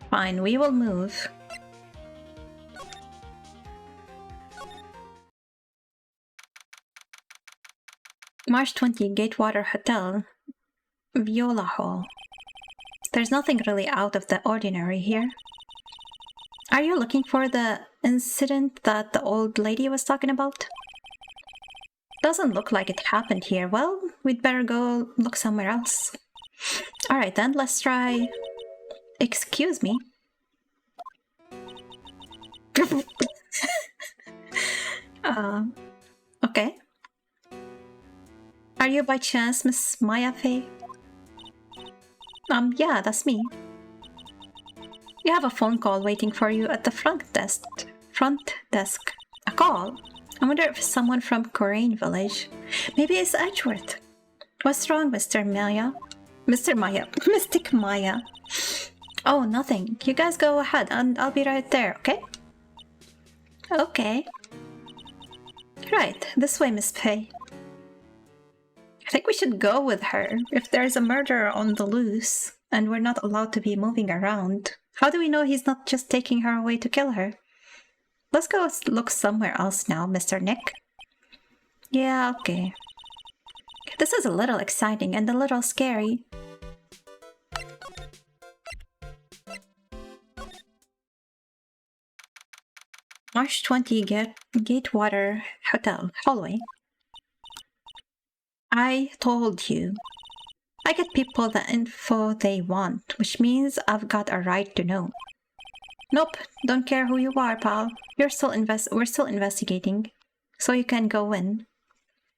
Fine, we will move. March 20, Gatewater Hotel, Viola Hall. There's nothing really out of the ordinary here. Are you looking for the incident that the old lady was talking about? Doesn't look like it happened here. Well, we'd better go look somewhere else. Alright then, let's try... Excuse me. Okay. Are you by chance Miss Maya Fey? Yeah, that's me. You have a phone call waiting for you at the front desk. A call? I wonder if it's someone from Corain Village. Maybe it's Edgeworth. What's wrong, Mr. Maya? Mystic Maya. Oh, nothing. You guys go ahead and I'll be right there, okay? Okay. Right, this way, Miss Fey. I think we should go with her. If there's a murderer on the loose, and we're not allowed to be moving around, how do we know he's not just taking her away to kill her? Let's go look somewhere else now, Mr. Nick. Yeah, okay. This is a little exciting and a little scary. March 20, Gatewater Hotel, hallway. I told you. I get people the info they want, which means I've got a right to know. Nope, don't care who you are, pal. We're still investigating, so you can go in.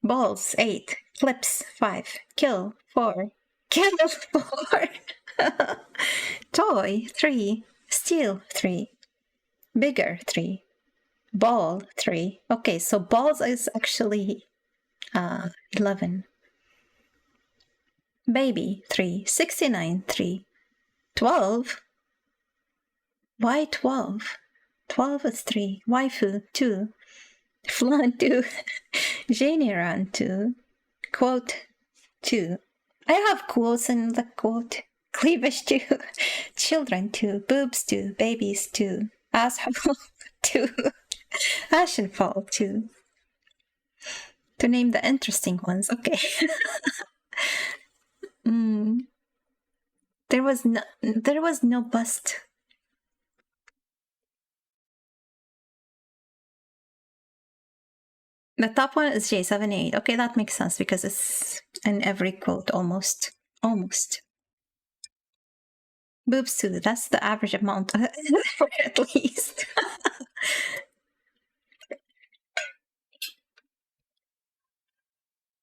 Balls, 8. Flips, 5. Kill, 4. Kill, 4. Toy, 3. Steal, 3. Bigger, 3. Ball, 3. Okay, so balls is actually 11. Baby, 3. 69, 3. 12? Why 12? 12 is 3. Waifu, 2. Flan, 2. Janiran, 2. Quote, 2. I have quotes in the quote. Cleavage, 2. Children, 2. Boobs, 2. Babies, 2. Asshole, 2. Ashenfall, 2. To name the interesting ones, okay. There was no bust. The top one is J78. Okay, that makes sense because it's in every quote almost. Almost. Boobs too, that's the average amount at least.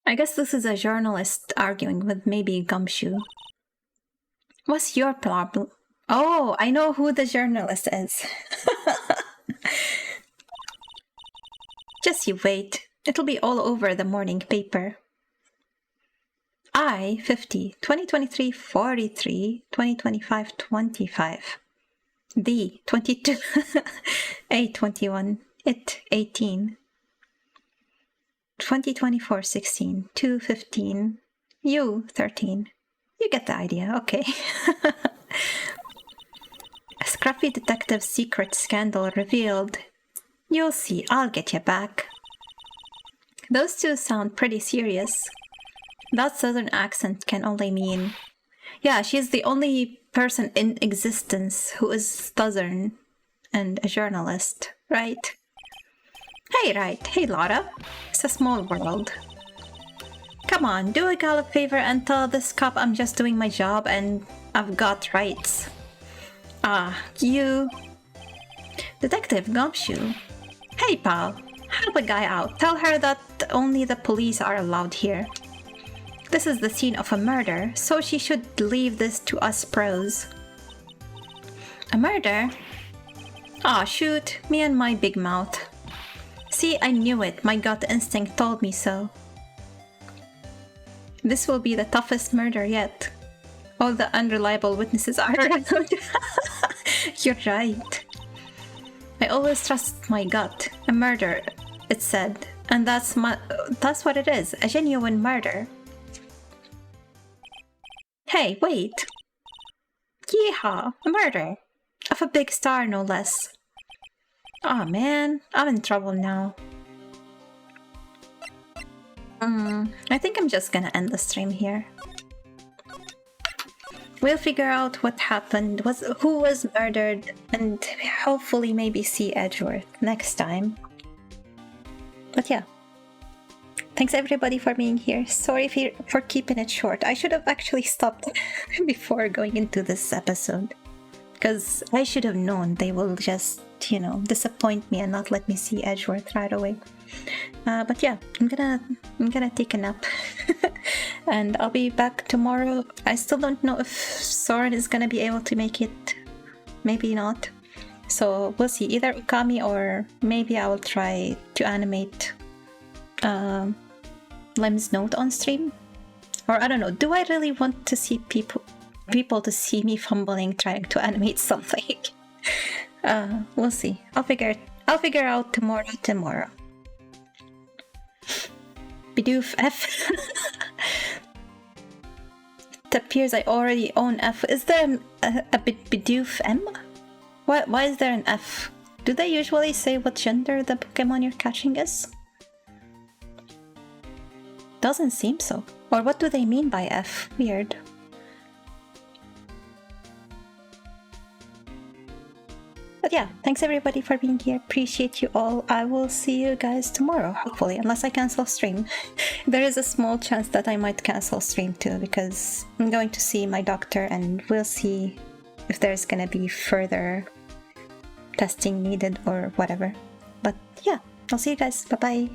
I guess this is a journalist arguing with maybe Gumshoe. What's your problem? Oh, I know who the journalist is. Just you wait. It'll be all over the morning paper. I, 50, 2023, 43, 2025, 25. D, 22, A, 21, it, 18. 2024, 16, 2, 15, you, 13. You get the idea, okay. A scruffy detective's secret scandal revealed. You'll see, I'll get you back. Those two sound pretty serious. That southern accent can only mean... Yeah, she's the only person in existence who is southern and a journalist, right? Hey, Laura. It's a small world. Come on, do a gal a favor and tell this cop I'm just doing my job and I've got rights. You... Detective Gumshoe. Hey, pal. Help a guy out. Tell her that only the police are allowed here. This is the scene of a murder, so she should leave this to us pros. A murder? Aw, shoot. Me and my big mouth. See, I knew it. My gut instinct told me so. This will be the toughest murder yet. All the unreliable witnesses are around. You're right. I always trust my gut. A murder, it said. And that's what it is. A genuine murder. Hey, wait. Yeehaw, a murder. Of a big star, no less. Aw, man, I'm in trouble now. I think I'm just gonna end the stream here. We'll figure out what happened, who was murdered, and hopefully maybe see Edgeworth next time. But yeah. Thanks everybody for being here. Sorry for keeping it short. I should have actually stopped before going into this episode. Because I should have known they will just, disappoint me and not let me see Edgeworth right away. But yeah, I'm gonna take a nap. And I'll be back tomorrow. I still don't know if Soren is gonna be able to make it. Maybe not. So we'll see. Either Okami or maybe I will try to animate Lem's note on stream. Or I don't know. Do I really want to see people to see me fumbling trying to animate something? We'll see. I'll figure out tomorrow. Bidoof F. It appears I already own F. Is there a Bidoof M? Why is there an F? Do they usually say what gender the Pokemon you're catching is? Doesn't seem so. Or what do they mean by F? Weird. But yeah, thanks everybody for being here. Appreciate you all. I will see you guys tomorrow, hopefully, unless I cancel stream. There is a small chance that I might cancel stream too, because I'm going to see my doctor and we'll see if there's gonna be further testing needed or whatever. But yeah, I'll see you guys. Bye bye.